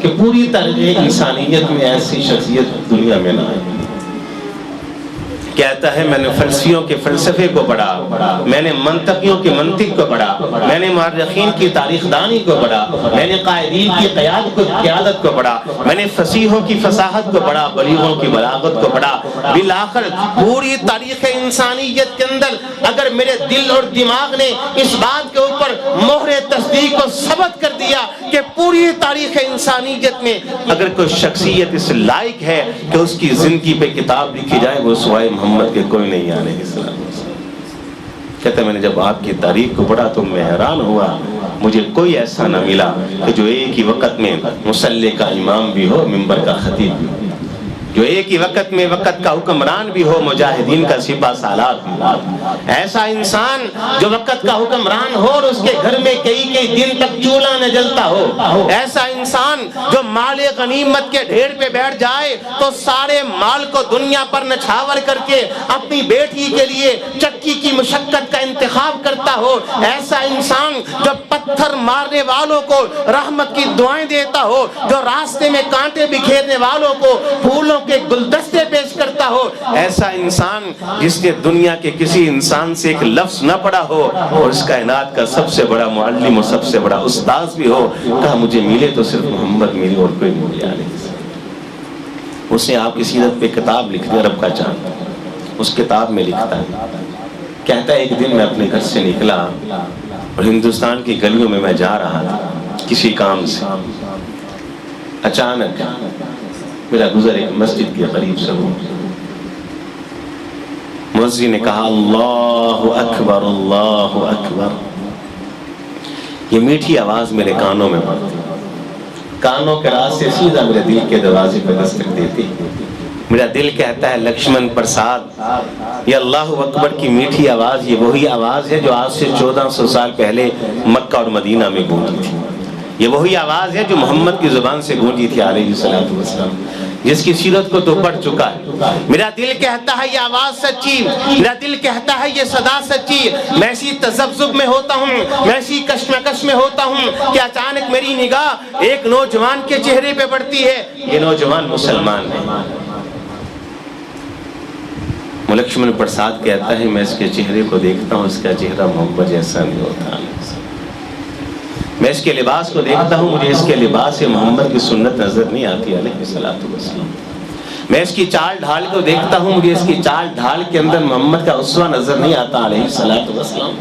کہ پوری تاریخ انسانیت میں ایسی شخصیت دنیا میں نہ ہے۔ کہتا ہے میں نے فلسفیوں کے فلسفے کو پڑھا، میں نے منطقیوں کی منطق کو پڑھا، میں نے مورخین کی تاریخ دانی کو پڑھا، میں نے قائدین کی قیادت کو پڑھا، میں نے فصیحوں کی فصاحت کو پڑھا، بلیغوں کی بلاغت کو پڑھا۔ بالآخر پوری تاریخ انسانیت کے اندر اگر میرے دل اور دماغ نے اس بات کے اوپر مہر تصدیق کو ثبت کر دیا کہ پوری تاریخ انسانیت میں اگر کوئی شخصیت اس لائق ہے کہ اس کی زندگی پہ کتاب لکھی جائے وہ سوائے محمد کے کوئی نہیں علیہ السلام۔ کہتے ہیں میں نے جب آپ کی تاریخ کو پڑھا تو میں حیران ہوا، مجھے کوئی ایسا نہ ملا کہ جو ایک ہی وقت میں مصلی کا امام بھی ہو، منبر کا خطیب بھی ہو، جو ایک ہی وقت میں وقت کا حکمران بھی ہو، مجاہدین کا سپاہ سالار بھی ہو۔ ایسا انسان جو وقت کا حکمران ہو اور اس کے گھر میں کئی دن تک چولہا نہ جلتا ہو، ایسا انسان جو مال غنیمت کے ڈھیر پہ بیٹھ جائے تو سارے مال کو دنیا پر نچھاور کر کے اپنی بیٹی کے لیے چکی کی مشقت کا انتخاب کرتا ہو، ایسا انسان جو پتھر مارنے والوں کو رحمت کی دعائیں دیتا ہو، جو راستے میں کانٹے بکھیرنے والوں کو پھولوں کے گلدستے پیش کرتا ہو، ایسا انسان جس نے دنیا کے کسی انسان سے ایک لفظ نہ پڑھا ہو اور اس کائنات کا سب سے بڑا معلم اور سب سے بڑا استاذ بھی ہو، کہا مجھے ملے تو صرف محمد ملے اور کوئی نہیں ملے علیہ السلام۔ اس نے آپ کی سیرت پہ کتاب لکھ دی، عرب کا چاند۔ اس کتاب میں لکھتا ہے، کہتا ہے ایک دن میں اپنے گھر سے نکلا اور ہندوستان کی گلیوں میں جا رہا تھا کسی کام سے، اچانک میرا گزر ایک مسجد کے قریب سے ہوا، مؤذن نے کہا اللہ اکبر اللہ اکبر۔ یہ میٹھی آواز میرے کانوں میں پڑتی، کانوں کے راز سے سیدھا میرے دل کے دروازے پہ دستک دیتی۔ میرا دل کہتا ہے لکشمن پرساد، یہ اللہ اکبر کی میٹھی آواز یہ وہی آواز ہے جو آج سے 1400 سال پہلے مکہ اور مدینہ میں گونجی تھی، یہ وہی آواز ہے جو محمد کی زبان سے گونجی تھی علیہ السلام، جس کی سیرت کو تو پڑھ چکا ہے۔ میرا دل کہتا ہے یہ آواز سچی، میرا دل کہتا ہے یہ صدا سچی۔ میں اسی تذبذب میں ہوتا ہوں، میں اسی کشمکش میں ہوتا ہوں کہ اچانک میری نگاہ ایک نوجوان کے چہرے پہ پڑتی ہے، یہ نوجوان مسلمان ہے۔ لکشمن پرساد کہتا ہے میں اس کے چہرے کو دیکھتا ہوں، اس کا چہرہ محمد جیسا نہیں ہوتا، میں اس کے لباس کو دیکھتا ہوں، مجھے اس کے لباس سے محمد کی سنت نظر نہیں آتی علیہ السلام۔ میں اس کی چال ڈھال کو دیکھتا ہوں، مجھے اس کی چال ڈھال کے اندر محمد کا اسوہ نظر نہیں آتا علیہ السلام۔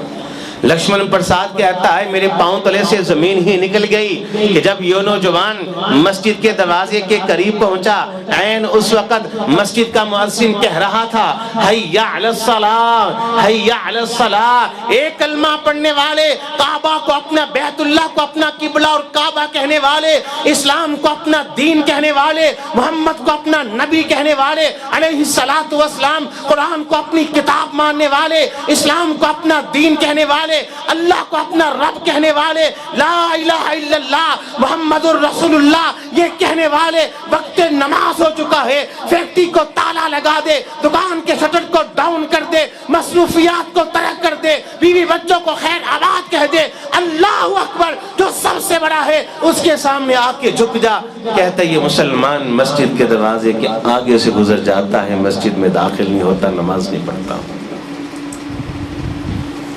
لکشمن پرساد کہتا ہے میرے پاؤں تلے سے زمین ہی نکل گئی کہ جب یہ نوجوان مسجد کے دروازے کے قریب پہنچا، عین اس وقت مسجد کا مؤذن کہہ رہا تھا حی علی الصلاۃ حی علی الصلاۃ۔ ایک کلمہ پڑھنے والے، کعبہ کو اپنا، بیت اللہ کو اپنا قبلہ اور کعبہ کہنے والے، اسلام کو اپنا دین کہنے والے، محمد کو اپنا نبی کہنے والے علیہ الصلاۃ والسلام، قرآن کو اپنی کتاب ماننے والے، اسلام کو اپنا دین کہنے والے، اللہ کو اپنا رب کہنے والے، لا الہ الا اللہ محمد الرسول اللہ یہ کہنے والے، وقت نماز ہو چکا ہے، فیکٹری کو تالا لگا دے، دکان کے شٹر کو ڈاؤن کر دے، مصروفیات کو ترک کر دے، بیوی بچوں کو خیر آباد کہہ دے، اللہ اکبر جو سب سے بڑا ہے اس کے سامنے آ کے جھک جا۔ کہتا ہے یہ مسلمان مسجد کے دروازے کے آگے سے گزر جاتا ہے، مسجد میں داخل نہیں ہوتا، نماز نہیں پڑھتا۔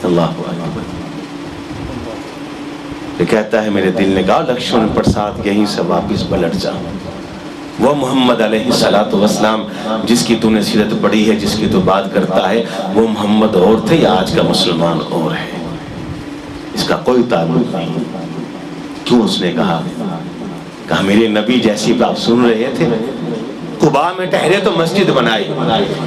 اللہ اکبر۔ یہ کہتا ہے میرے دل نے کہا لکشمن پرساد یہیں سے واپس پلٹ جا، وہ محمد علیہ السلام جس کی تو نے سیرت پڑھی ہے، جس کی تو بات کرتا ہے، وہ محمد اور تھے یا آج کا مسلمان اور ہے، اس کا کوئی تعلق نہیں۔ کیوں اس نے کہا میرے نبی جیسی بات سن رہے تھے، قباء میں ٹھہرے تو مسجد بنائی،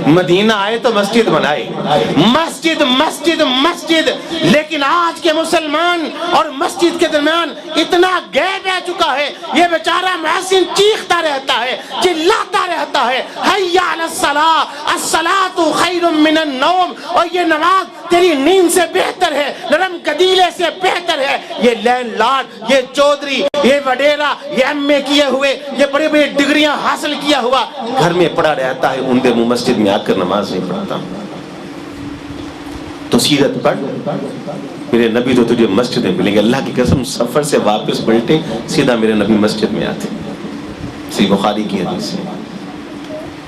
مدینہ آئے تو مسجد بنائی، مسجد مسجد مسجد، لیکن آج کے مسلمان اور مسجد کے درمیان اتنا گیپ رہ چکا ہے، یہ بیچارہ محسن چیختا رہتا ہے، چلاتا رہتا ہے حی علی الصلاۃ الصلاۃ خیر من النوم، اور یہ نماز تیری نیند سے بہتر ہے، نرم قدیلے سے بہتر ہے۔ یہ لینڈ لارڈ، یہ چودھری، یہ وڈیرا، یہ ایم اے کیے ہوئے، یہ بڑی بڑی ڈگریاں حاصل کیا ہوا گھر میں پڑا رہتا ہے، ان دے مسجد میں آ کر نماز نہیں پڑھتا۔ تو سیرت پڑھ، میرے نبی تو تجھے مسجد میں ملیں گے، اللہ کی قسم سفر سے واپس پلٹے سیدھا میرے نبی مسجد میں آتے۔ صحیح بخاری کی حدیث ہے،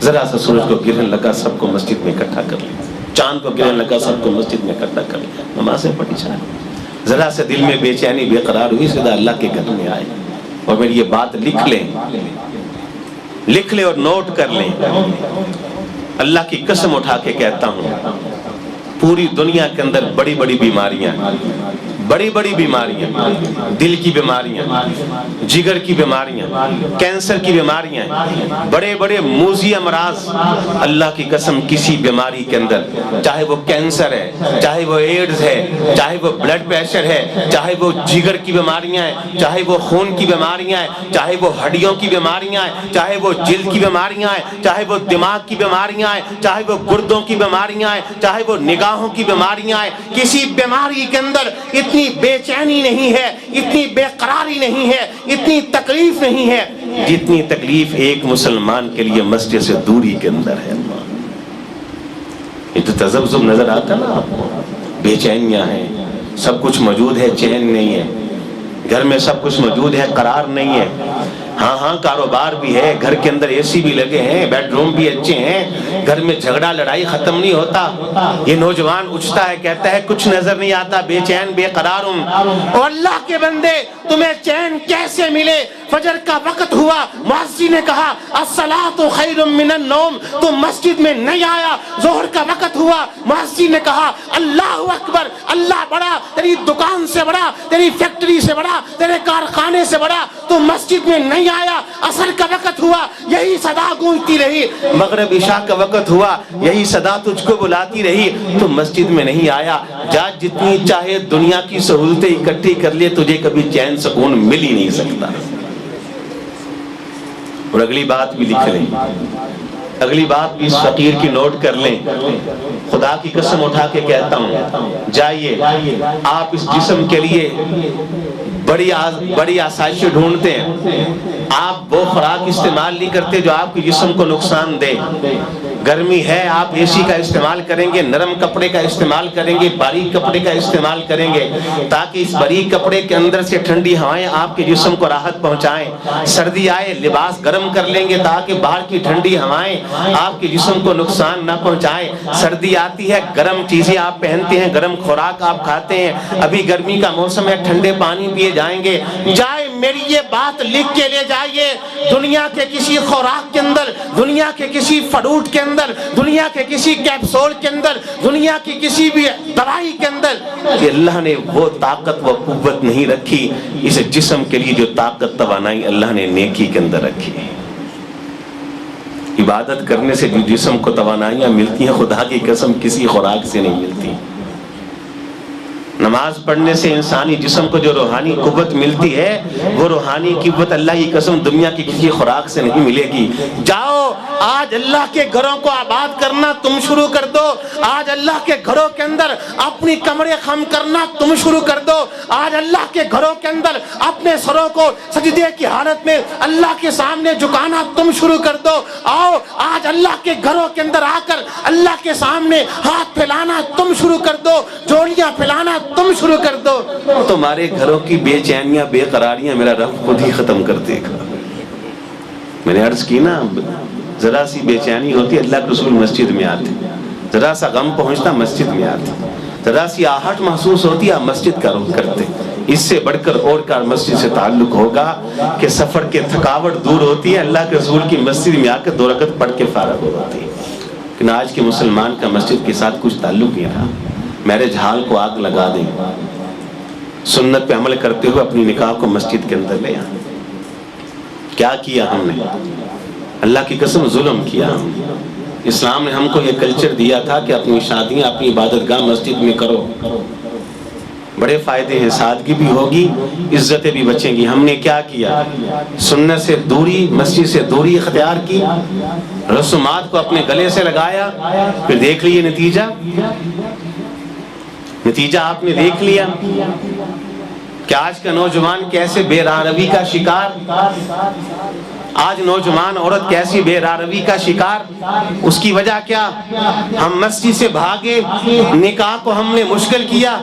ذرا سا سورج کو گرہن لگا سب کو مسجد میں اکٹھا کر لیا، چاند کو گرہن لگا سب کو مسجد میں اکٹھا کر لیا، نمازیں پڑھی جائیں۔ ذرا سے دل میں بے چینی بے قرار ہوئی، سیدھا اللہ کے گھر میں آئے، اور میری یہ بات لکھ لیں اور نوٹ کر لیں، اللہ کی قسم اٹھا کے کہتا ہوں پوری دنیا کے اندر بڑی بڑی بیماریاں، بڑی بڑی بیماریاں، دل کی بیماریاں، جگر کی بیماریاں، کینسر کی بیماریاں، بڑے بڑے موذی امراض، اللہ کی قسم کسی بیماری کے اندر، چاہے وہ کینسر ہے، چاہے وہ ایڈز ہے، چاہے وہ بلڈ پریشر ہے، چاہے وہ جگر کی بیماریاں ہیں، چاہے وہ خون کی بیماریاں ہیں، چاہے وہ ہڈیوں کی بیماریاں ہیں، چاہے وہ جلد کی بیماریاں ہیں، چاہے وہ دماغ کی بیماریاں ہیں، چاہے وہ گردوں کی بیماریاں ہیں، چاہے وہ نگاہوں کی بیماریاں ہیں، کسی بیماری کے اندر اتنی بے چینی نہیں ہے، اتنی بے قراری نہیں ہے، اتنی تکلیف نہیں ہے جتنی تکلیف ایک مسلمان کے لیے مسجد سے دوری کے اندر ہے۔ یہ تو تذبذب نظر آتا نا آپ کو، بے چینیاں ہیں، سب کچھ موجود ہے، چین نہیں ہے، گھر میں سب کچھ موجود ہے، قرار نہیں ہے، ہاں کاروبار بھی ہے، گھر کے اندر اے سی بھی لگے ہیں، بیڈ روم بھی اچھے ہیں، گھر میں جھگڑا لڑائی ختم نہیں ہوتا، یہ نوجوان اٹھتا ہے کہتا ہے کچھ نظر نہیں آتا، بے چین بے قرار ہوں۔ اور اللہ کے بندے تمہیں چین کیسے ملے؟ فجر کا وقت ہوا، مؤذن نے کہا الصلاۃ خیر من النوم، تم مسجد میں نہیں آیا۔ ظہر کا وقت ہوا، مؤذن نے کہا اللہ اکبر، اللہ بڑا، تیری دکان سے بڑا، تیری فیکٹری سے بڑا، تیرے کارخانے سے بڑا، تم مسجد میں نہیں آیا۔ عصر کا وقت ہوا، یہی صدا گونجتی رہی، مغرب عشاء کا وقت ہوا، یہی صدا تجھ کو بلاتی رہی، تم مسجد میں نہیں آیا۔ جا جتنی چاہے دنیا کی سہولتیں اکٹھی کر لے، تجھے کبھی چین سکون مل ہی نہیں سکتا۔ اور اگلی بات بھی لکھ لیں، اگلی بات بھی اس فقیر کی نوٹ کر لیں، خدا کی قسم اٹھا کے کہتا ہوں، جائیے آپ اس جسم کے لیے بڑی آسائشیں ڈھونڈتے ہیں، آپ وہ خوراک استعمال نہیں کرتے جو آپ کے جسم کو نقصان دے۔ گرمی ہے، آپ اے سی کا استعمال کریں گے، نرم کپڑے کا استعمال کریں گے، باریک کپڑے کا استعمال کریں گے، تاکہ اس باریک کپڑے کے اندر سے ٹھنڈی ہوائیں آپ کے جسم کو راحت پہنچائیں۔ سردی آئے، لباس گرم کر لیں گے تاکہ باہر کی ٹھنڈی ہوائیں آپ کے جسم کو نقصان نہ پہنچائیں۔ سردی آتی ہے، گرم چیزیں آپ پہنتے ہیں، گرم خوراک آپ کھاتے ہیں۔ ابھی گرمی کا موسم ہے، ٹھنڈے پانی پیے جائیں گے۔ جائے میری یہ بات لکھ کے لے جائیے، دنیا کے کسی خوراک کے اندر، دنیا کے کسی فروٹ کے اندر، دنیا کے کسی کیپسول کے اندر، دنیا کی کسی بھی دوائی کے اندر کہ اللہ نے وہ طاقت و قوت نہیں رکھی اس جسم کے لیے جو طاقت توانائی اللہ نے نیکی کے اندر رکھی ہے۔ عبادت کرنے سے جو جسم کو توانائیاں ملتی ہیں، خدا کی قسم کسی خوراک سے نہیں ملتی۔ نماز پڑھنے سے انسانی جسم کو جو روحانی قوت ملتی ہے، وہ روحانی قوت اللہ کی قسم دنیا کی کسی خوراک سے نہیں ملے گی۔ جاؤ آج اللہ کے گھروں کو آباد کرنا تم شروع کر دو، آج اللہ کے گھروں کے اندر اپنی کمریں خم کرنا تم شروع کر دو، آج اللہ کے گھروں کے اندر اپنے سروں کو سجدے کی حالت میں اللہ کے سامنے جھکانا تم شروع کر دو۔ آؤ آج اللہ کے گھروں کے اندر آ کر اللہ کے سامنے ہاتھ پھیلانا تم شروع کر دو، جوڑیاں پھیلانا تم شروع کر دو۔ تمہارے گھروں کی بے چینیاں بے قراریاں میرا رب خود ہی ختم کر دے گا۔ میں نے عرض کی نا، ذرا سی بے چینی ہوتی اللہ کے رسول مسجد میں آتے، ذرا سا غم پہنچتا مسجد میں آتے، ذرا سی آہٹ محسوس ہوتی آپ مسجد کا رخ کرتے۔ اس سے بڑھ کر اور کا مسجد سے تعلق ہوگا کہ سفر کے تھکاوٹ دور ہوتی ہے، اللہ کے رسول کی مسجد میں آ کر 2 رکعت پڑھ کے فارغ ہو جاتی ہے۔ لیکن آج کے مسلمان کا مسجد کے ساتھ کچھ تعلق نہیں رہا۔ میرج ہال کو آگ لگا دیں، سنت پہ عمل کرتے ہوئے اپنی نکاح کو مسجد کے اندر لے آئیں۔ کیا کیا ہم نے؟ اللہ کی قسم ظلم کیا ہم نے۔ اسلام نے ہم کو یہ کلچر دیا تھا کہ اپنی شادیاں اپنی عبادت گاہ مسجد میں کرو، بڑے فائدے ہیں، سادگی بھی ہوگی، عزتیں بھی بچیں گی۔ ہم نے کیا کیا؟ سنت سے دوری، مسجد سے دوری اختیار کی، رسومات کو اپنے گلے سے لگایا، پھر دیکھ لیے نتیجہ آپ نے دیکھ لیا کہ آج کا نوجوان کیسے بے راہ روی کا شکار، آج نوجوان عورت کیسی بے راہ روی کا شکار۔ اس کی وجہ کیا؟ ہم مسجد سے بھاگے، نکاح کو ہم نے مشکل کیا،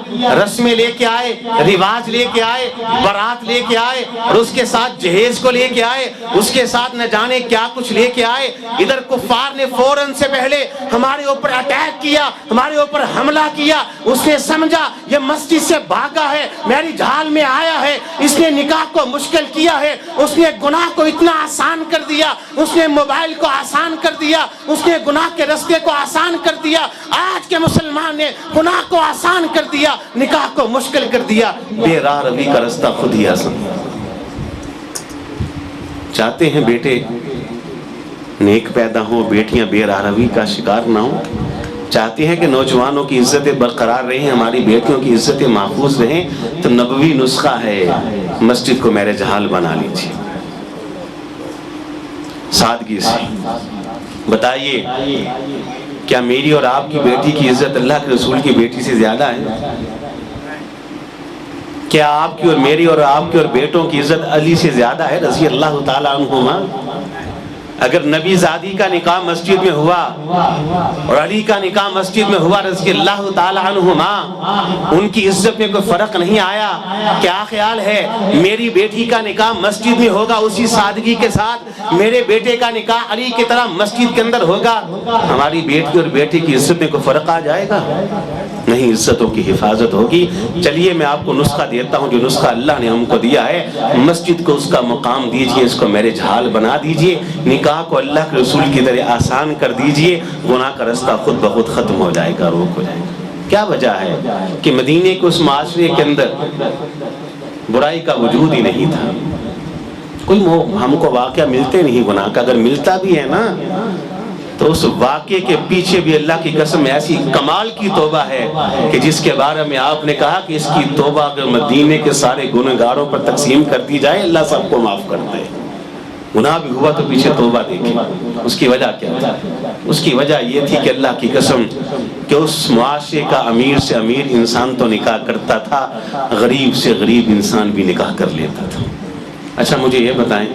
رسمیں لے کے آئے، رواج لے کے آئے، بارات لے کے آئے، اور اس کے ساتھ جہیز کو لے کے آئے، اس کے ساتھ نہ جانے کیا کچھ لے کے آئے۔ ادھر کفار نے فوراً سے پہلے ہمارے اوپر اٹیک کیا، ہمارے اوپر حملہ کیا۔ اس نے سمجھا یہ مسجد سے بھاگا ہے، میری جھال میں آیا ہے، اس نے نکاح کو مشکل کیا ہے، اس نے گناہ کو اتنا آسان کر دیا، اس نے موبائل کو آسان کر دیا، اس نے گناہ کے رستے کو آسان کر دیا۔ آج کے مسلمان نے گناہ کو آسان کر دیا، نکاح کو مشکل کر دیا، بے راہ روی کا رستہ خود ہی آسان۔ چاہتے ہیں بیٹے نیک پیدا ہوں، بیٹیاں بے راہ روی کا شکار نہ ہوں، چاہتے ہیں کہ نوجوانوں کی عزتیں برقرار رہیں، ہماری بیٹیوں کی عزتیں محفوظ رہیں، تو نبوی نسخہ ہے، مسجد کو میرج حال بنا لیجیے سادگی سے۔ بتائیے کیا میری اور آپ کی بیٹی کی عزت اللہ کے رسول کی بیٹی سے زیادہ ہے؟ کیا آپ کی اور میری اور آپ کے اور بیٹوں کی عزت علی سے زیادہ ہے رضی اللہ تعالیٰ عنہما؟ اگر نبی زادی کا نکاح مسجد میں ہوا اور علی کا نکاح مسجد میں ہوا رضی اللہ تعالیٰ عنہما، ان کی عزت میں کوئی فرق نہیں آیا، کیا خیال ہے میری بیٹی کا نکاح مسجد میں ہوگا اسی سادگی کے ساتھ، میرے بیٹے کا نکاح علی کی طرح مسجد کے اندر ہوگا، ہماری بیٹی اور بیٹے کی عزت میں کوئی فرق آ جائے گا؟ نہیں، عزتوں کی حفاظت ہوگی۔ چلیے میں آپ کو نسخہ دیتا ہوں جو نسخہ اللہ نے ہم کو دیا ہے، مسجد کو اس کا مقام دیجئے، اس کو میرج حال بنا دیجئے، نکاح کو اللہ کے رسول کی طرح آسان کر دیجئے، گناہ کا رستہ خود بخود ختم ہو جائے گا، روک ہو جائے گا۔ کیا وجہ ہے کہ مدینے کے اس معاشرے کے اندر برائی کا وجود ہی نہیں تھا، کوئی ہم کو واقعہ ملتے نہیں گناہ کا، اگر ملتا بھی ہے نا تو اس واقعے کے پیچھے بھی اللہ کی قسم ایسی کمال کی توبہ ہے کہ جس کے بارے میں آپ نے کہا کہ اس کی توبہ اگر مدینے کے سارے گنہگاروں پر تقسیم کر دی جائے اللہ سب کو معاف کر دے۔ گناہ بھی ہوا تو پیچھے توبہ دیکھیں، اس کی وجہ کیا تھا؟ اس کی وجہ یہ تھی کہ اللہ کی قسم کہ اس معاشرے کا امیر سے امیر انسان تو نکاح کرتا تھا، غریب سے غریب انسان بھی نکاح کر لیتا تھا۔ اچھا مجھے یہ بتائیں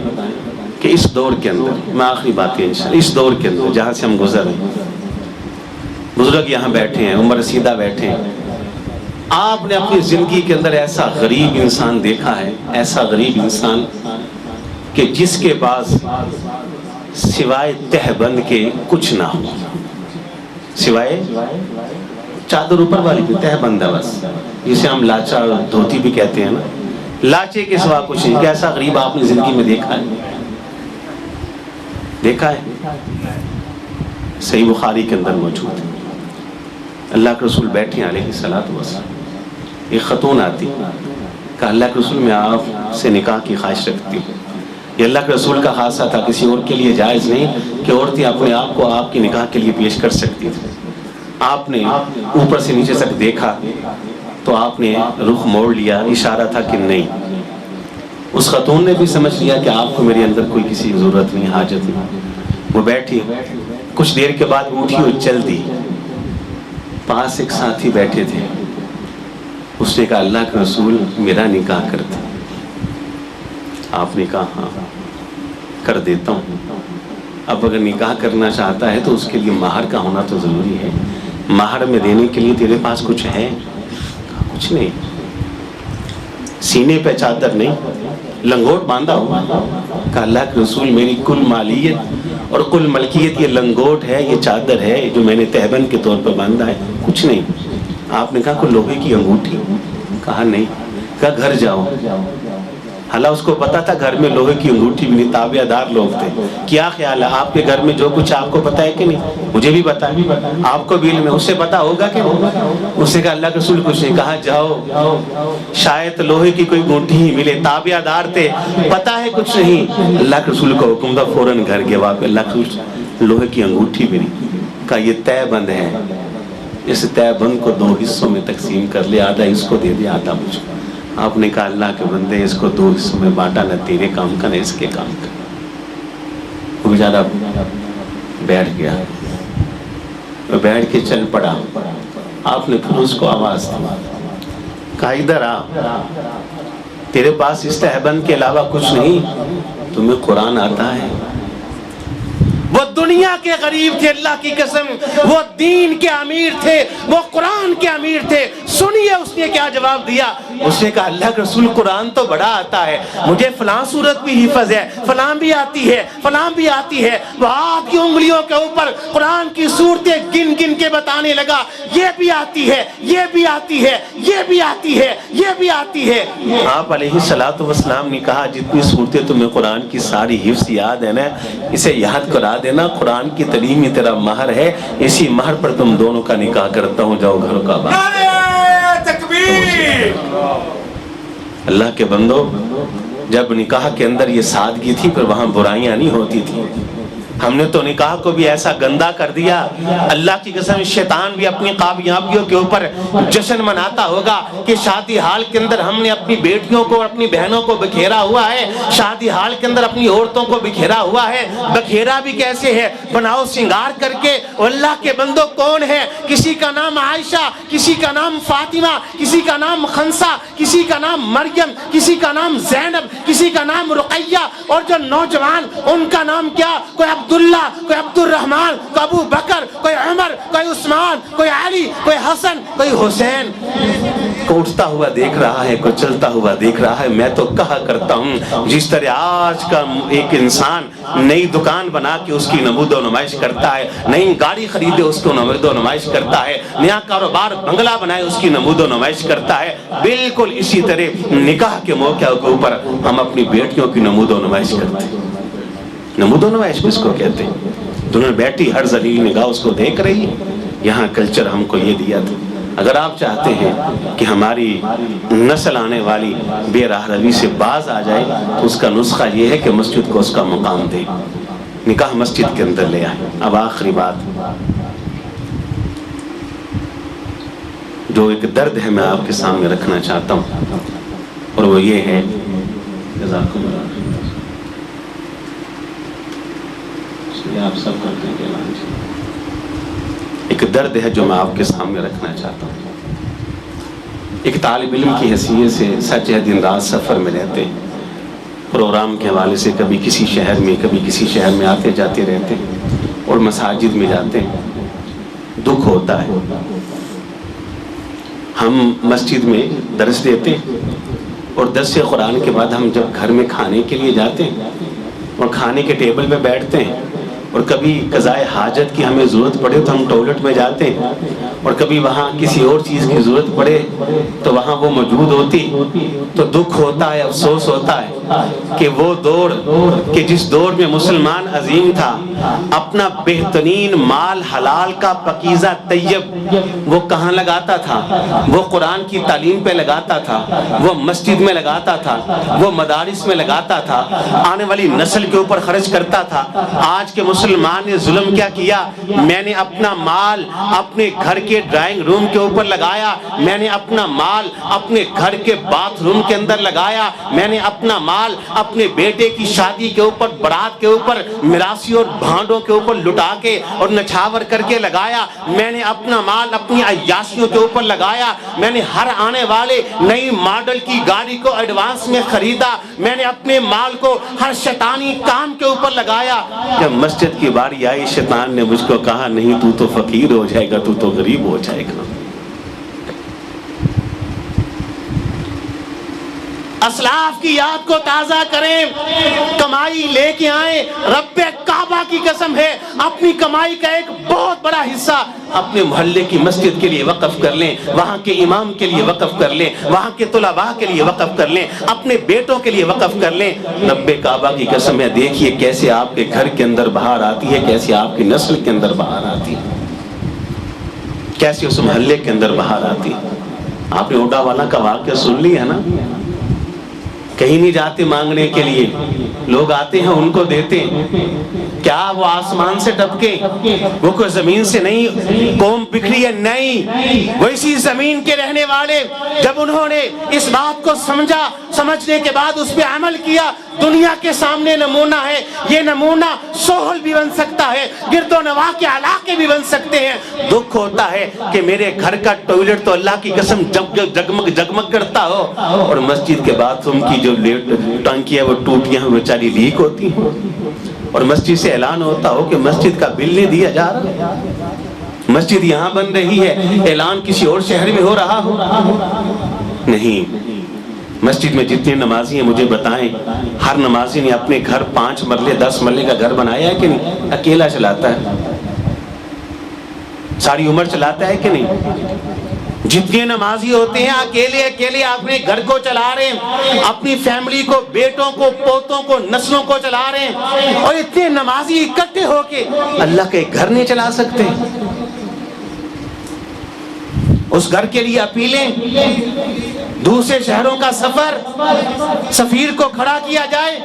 کہ اس دور کے اندر، میں آخری بات ہے انشاءاللہ، اس دور کے اندر جہاں سے ہم گزر رہے ہیں، بزرگ یہاں بیٹھے ہیں، عمر رسیدہ بیٹھے ہیں، آپ نے اپنی زندگی کے اندر ایسا غریب انسان دیکھا ہے، ایسا غریب انسان کہ جس کے پاس سوائے تہ بند کے کچھ نہ ہو، سوائے چادر اوپر والی بھی تہ بند ہے بس، جسے ہم لاچا دھوتی بھی کہتے ہیں نا، لاچے کے سوا کچھ نہیں۔ کیسا غریب آپ نے زندگی میں دیکھا ہے؟ دیکھا ہے؟ صحیح بخاری کے اندر موجود ہے، اللہ کے رسول بیٹھے ہیں علیہ السلام، ایک خاتون آتی کہ اللہ کے رسول میں آپ سے نکاح کی خواہش رکھتی ہوں۔ یہ اللہ کے رسول کا خاصہ تھا، کسی اور کے لیے جائز نہیں کہ عورتیں اپنے آپ کو آپ کی نکاح کے لیے پیش کر سکتی تھی۔ آپ نے اوپر سے نیچے تک دیکھا تو آپ نے رخ موڑ لیا، اشارہ تھا کہ نہیں۔ اس خاتون نے بھی سمجھ لیا کہ آپ کو میرے اندر کوئی کسی ضرورت نہیں، حاجت نہیں۔ وہ بیٹھی، کچھ دیر کے بعد اٹھی اور چل دی۔ پاس ایک ساتھی بیٹھے تھے، اس نے کہا اللہ کے رسول میرا نکاح کرتے۔ آپ نے کہا ہاں کر دیتا ہوں۔ اب اگر نکاح کرنا چاہتا ہے تو اس کے لیے مہر کا ہونا تو ضروری ہے، مہر میں دینے کے لیے تیرے پاس کچھ ہے؟ کچھ نہیں، سینے پہ چادر نہیں، لنگوٹ باندھا ہوا۔ کہا اللہ کے رسول میری کل مالیت اور کل ملکیت یہ لنگوٹ ہے، یہ چادر ہے جو میں نے تہبند کے طور پر باندھا ہے، کچھ نہیں۔ آپ نے کہا کوئی لوہے کی انگوٹھی؟ کہا نہیں۔ کہا گھر جاؤ۔ حالانکہ اس کو پتا تھا گھر میں لوہے کی انگوٹھی بھی نہیں، تابعہ دار لوگ تھے۔ کیا خیال ہے آپ کے گھر میں جو کچھ آپ کو پتا ہے کہ نہیں؟ مجھے بھی پتا ہے، آپ کو بھی علم ہے، اس سے پتا ہوگا کہ نہیں؟ اس نے کہا اللہ کے رسول کچھ نہیں۔ کہا جاؤ، شاید لوہے کی کوئی انگوٹھی ہی ملے، تابعہ دار تھے، پتا ہے کچھ نہیں۔ اللہ کے رسول کا حکم تھا، فوراً گھر گیا واپس۔ اللہ کے رسول لوہے کی انگوٹھی بھی نہیں۔ کہا یہ طے بند ہے، اس طے بند کو 2 حصوں میں تقسیم کر لے، آدھا اس کو دے دے آدھا مجھ کو۔ آپ نے کہا اللہ کے بندے اس کو 2 حصوں میں بانٹا، نہ تیرے کام کا نہ اس کے کام کا۔ وہ بیچارہ بیٹھ گیا، وہ بیٹھ کے چل پڑا۔ آپ نے پھر اس کو آواز دی، کہا ادھر آ، تیرے پاس اس تہبند کے علاوہ کچھ نہیں؟ تمہیں قرآن آتا ہے؟ وہ دنیا کے غریب تھے، اللہ کی قسم وہ دین کے امیر تھے، وہ قرآن کے امیر تھے۔ سنیے اس نے کیا جواب دیا۔ اس نے کہا اللہ کے رسول قرآن تو بڑا آتا ہے، مجھے فلاں صورت بھی حفظ ہے، فلاں بھی آتی ہے، فلاں بھی آتی ہے۔ وہ ہاتھ کی انگلیوں کے اوپر قرآن کی صورتیں گن گن کے بتانے لگا، یہ بھی آتی ہے، یہ بھی آتی ہے، یہ بھی آتی ہے، یہ بھی آتی ہے۔ آپ علیہ السلام نے کہا جتنی صورتیں تمہیں قرآن کی ساری حفظ یاد ہے نا، اسے یاد کرا دینا، قرآن کی تعلیم ہی تیرا مہر ہے، اسی مہر پر تم دونوں کا نکاح کرتا ہوں، جاؤ گھروں کا بات۔ نعرہ تکبیر! اللہ کے بندو، جب نکاح کے اندر یہ سادگی تھی پھر وہاں برائیاں نہیں ہوتی تھی۔ ہم نے تو نکاح کو بھی ایسا گندا کر دیا، اللہ کی قسم شیطان بھی اپنی کامیابیوں کے اوپر جشن مناتا ہوگا کہ شادی حال کے اندر ہم نے اپنی بیٹیوں کو اور اپنی بہنوں کو بکھیرا ہوا ہے، شادی حال کے اندر اپنی عورتوں کو بکھیرا ہوا ہے۔ بکھیرا بھی کیسے ہے؟ بناؤ سنگار کر کے۔ اللہ کے بندو کون ہے؟ کسی کا نام عائشہ، کسی کا نام فاطمہ، کسی کا نام خنسا، کسی کا نام مریم، کسی کا نام زینب، کسی کا نام رقیہ، اور جو نوجوان ان کا نام کیا؟ کوئی عبداللہ، کوئی عبد الرحمن، کوئی ابو بکر، کوئی عمر، کوئی عثمان، کوئی علی، کوئی حسن، کوئی حسین کو اٹھتا ہوا دیکھ رہا ہے، کوئی چلتا ہوا دیکھ رہا ہے۔ میں تو کہا کرتا ہوں جس طرح آج کا ایک انسان نئی دکان بنا کے اس کی نمود و نمائش کرتا ہے، نئی گاڑی خریدے اس کو نمود و نمائش کرتا ہے، نیا کاروبار بنگلہ بنائے اس کی نمود و نمائش کرتا ہے، بالکل اسی طرح نکاح کے موقع کے اوپر ہم اپنی بیٹیوں کی نمود و نمائش کرتے ہیں۔ نمود و نمائش کس کو کہتے ہیں؟ دنیا بیٹھی ہر ذلیل نگاہ اس کو دیکھ رہی ہے۔ یہاں کلچر ہم کو یہ دیا تھا۔ اگر آپ چاہتے ہیں کہ ہماری نسل آنے والی بے راہ روی سے باز آ جائے تو اس کا نسخہ یہ ہے کہ مسجد کو اس کا مقام دے، نکاح مسجد کے اندر لے آئے۔ اب آخری بات جو ایک درد ہے میں آپ کے سامنے رکھنا چاہتا ہوں، اور وہ یہ ہے، جزاکم اللہ، آپ سب کرتے ہیں کہ ایک درد ہے جو میں آپ کے سامنے رکھنا چاہتا ہوں۔ ایک طالب علم کی حیثیت سے سچ ہے دن رات سفر میں رہتے، پروگرام کے حوالے سے کبھی کسی شہر میں کبھی کسی شہر میں آتے جاتے رہتے اور مساجد میں جاتے ہیں۔ دکھ ہوتا ہے، ہم مسجد میں درس دیتے اور درس قرآن کے بعد ہم جب گھر میں کھانے کے لیے جاتے ہیں اور کھانے کے ٹیبل پہ بیٹھتے ہیں، اور کبھی قضائے حاجت کی ہمیں ضرورت پڑے تو ہم ٹوائلٹ میں جاتے ہیں، اور کبھی وہاں کسی اور چیز کی ضرورت پڑے تو وہاں وہ موجود ہوتی، تو دکھ ہوتا ہے، افسوس ہوتا ہے کہ وہ دور کہ جس دور میں مسلمان عظیم تھا، اپنا بہترین مال حلال کا پاکیزہ طیب وہ کہاں لگاتا تھا؟ وہ قرآن کی تعلیم پہ لگاتا تھا، وہ مسجد میں لگاتا تھا، وہ مدارس میں لگاتا تھا، آنے والی نسل کے اوپر خرچ کرتا تھا۔ آج کے مسلمان نے ظلم کیا کیا؟ میں نے اپنا مال اپنے گھر کے ڈرائنگ روم کے اوپر لگایا، میں نے اپنا مال اپنے گھر کے باتھ روم کے اندر لگایا، میں نے اپنا مال اپنے بیٹے کی شادی کے اوپر، برات کے اوپر، میراثی اور بھانڈوں کے اوپر لٹا کے اور نچھاور کر کے لگایا، میں نے اپنا مال اپنی عیاشیوں کے اوپر لگایا، میں نے ہر آنے والے نئی ماڈل کی گاڑی کو ایڈوانس میں خریدا، میں نے اپنے مال کو ہر شیطانی کام کے اوپر لگایا۔ جب مسجد کی باری آئی شیطان نے مجھ کو کہا نہیں تو تو فقیر ہو جائے گا، تو تو غریب ہو جائے گا۔ اسلاف کی یاد کو تازہ کریں، کمائی لے کے آئیں۔ رب کعبہ کی قسم ہے اپنی کمائی کا ایک بہت بڑا حصہ اپنے محلے کی مسجد کے لیے وقف کر لیں، وہاں کے امام کے لیے وقف کر لیں، وہاں کے طلباء کے لیے وقف کر لیں، اپنے بیٹوں کے لیے وقف کر لیں۔ رب کعبہ کی قسم ہے دیکھیے کیسے آپ کے گھر کے اندر بہار آتی ہے، کیسے آپ کی نسل کے اندر بہار آتی ہے، کیسے اس محلے کے اندر بہار آتی ہے۔ آپ نے اوڈا والا کا واقعہ سن لی ہے نا، کہیں نہیں جاتے مانگنے کے لیے، لوگ آتے ہیں ان کو دیتے ہیں۔ کیا وہ آسمان سے ٹپکے؟ وہ کوئی زمین سے نہیں قوم بکھری ہے، نہیں، وہ اسی زمین کے رہنے والے۔ جب انہوں نے اس بات کو سمجھا، سمجھنے کے بعد اس پہ عمل کیا، دنیا کے سامنے نمونہ ہے۔ یہ نمونہ سوہل بھی بن سکتا ہے، گرد و نواح کے علاقے بھی بن سکتے ہیں۔ دکھ ہوتا ہے کہ میرے گھر کا ٹوائلٹ تو اللہ کی قسم جگمگ جگمگ کرتا ہو، اور مسجد کے باتھ روم کی جو ٹنکی ہے وہ ٹوٹیاں بیچاری لیک ہوتی ہیں۔ اور مسجد سے اعلان ہوتا ہو کہ مسجد کا بل نہیں دیا جا رہا، مسجد یہاں بن رہی ہے، اعلان کسی اور شہر میں ہو رہا ہو؟ نہیں، مسجد میں جتنے نمازی ہیں مجھے بتائیں، ہر نمازی نے اپنے گھر 5 مرلے 10 مرلے کا گھر بنایا ہے کہ نہیں؟ اکیلا چلاتا ہے؟ ساری عمر چلاتا ہے کہ نہیں؟ جتنے نمازی ہوتے ہیں اکیلے اپنے گھر کو چلا رہے ہیں، اپنی فیملی کو، بیٹوں کو، پوتوں کو، نسلوں کو چلا رہے ہیں، اور اتنے نمازی اکٹھے ہو کے اللہ کے گھر نہیں چلا سکتے؟ اس گھر کے لیے اپیلیں، دوسرے شہروں کا سفر، سفیر کو کھڑا کیا جائے،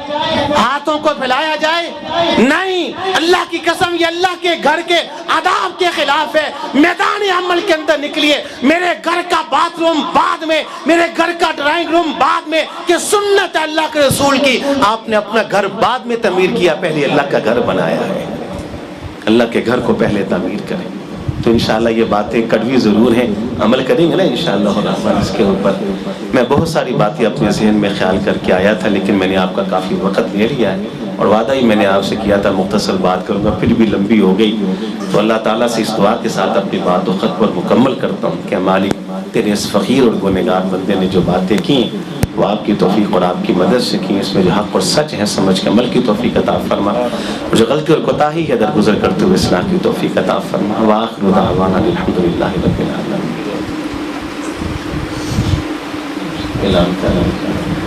ہاتھوں کو پھیلایا جائے؟ نہیں، اللہ کی قسم یہ اللہ کے گھر کے آداب کے خلاف ہے۔ میدان عمل کے اندر نکلیے، میرے گھر کا باتھ روم بعد میں، میرے گھر کا ڈرائنگ روم بعد میں، کہ سنت ہے اللہ کے رسول کی، آپ نے اپنا گھر بعد میں تعمیر کیا، پہلے اللہ کا گھر بنایا ہے۔ اللہ کے گھر کو پہلے تعمیر کریں۔ تو انشاءاللہ یہ باتیں کڑوی ضرور ہیں، عمل کریں گے نا انشاءاللہ الرحمن اس کے اوپر۔ میں بہت ساری باتیں اپنے ذہن میں خیال کر کے آیا تھا، لیکن میں نے آپ کا کافی وقت لے لیا ہے، اور وعدہ ہی میں نے آپ سے کیا تھا مختصر بات کروں گا، پھر بھی لمبی ہو گئی۔ تو اللہ تعالیٰ سے اس دعا کے ساتھ اپنی بات و خط پر مکمل کرتا ہوں کہ مالک تیرے اس فقیر اور گنہگار بندے نے جو باتیں کی وہ آپ کی توفیق اور آپ کی مدد سے کی، اس میں جو حق اور سچ ہے سمجھ کے عمل کی توفیق عطا فرما، اور جو غلطی اور کوتاہی ہے درگزر کرتے ہوئے اصلاح کی توفیق عطا فرما۔ وآخر دعوانا الحمدللہ رب العالمین۔ اعلان کریں۔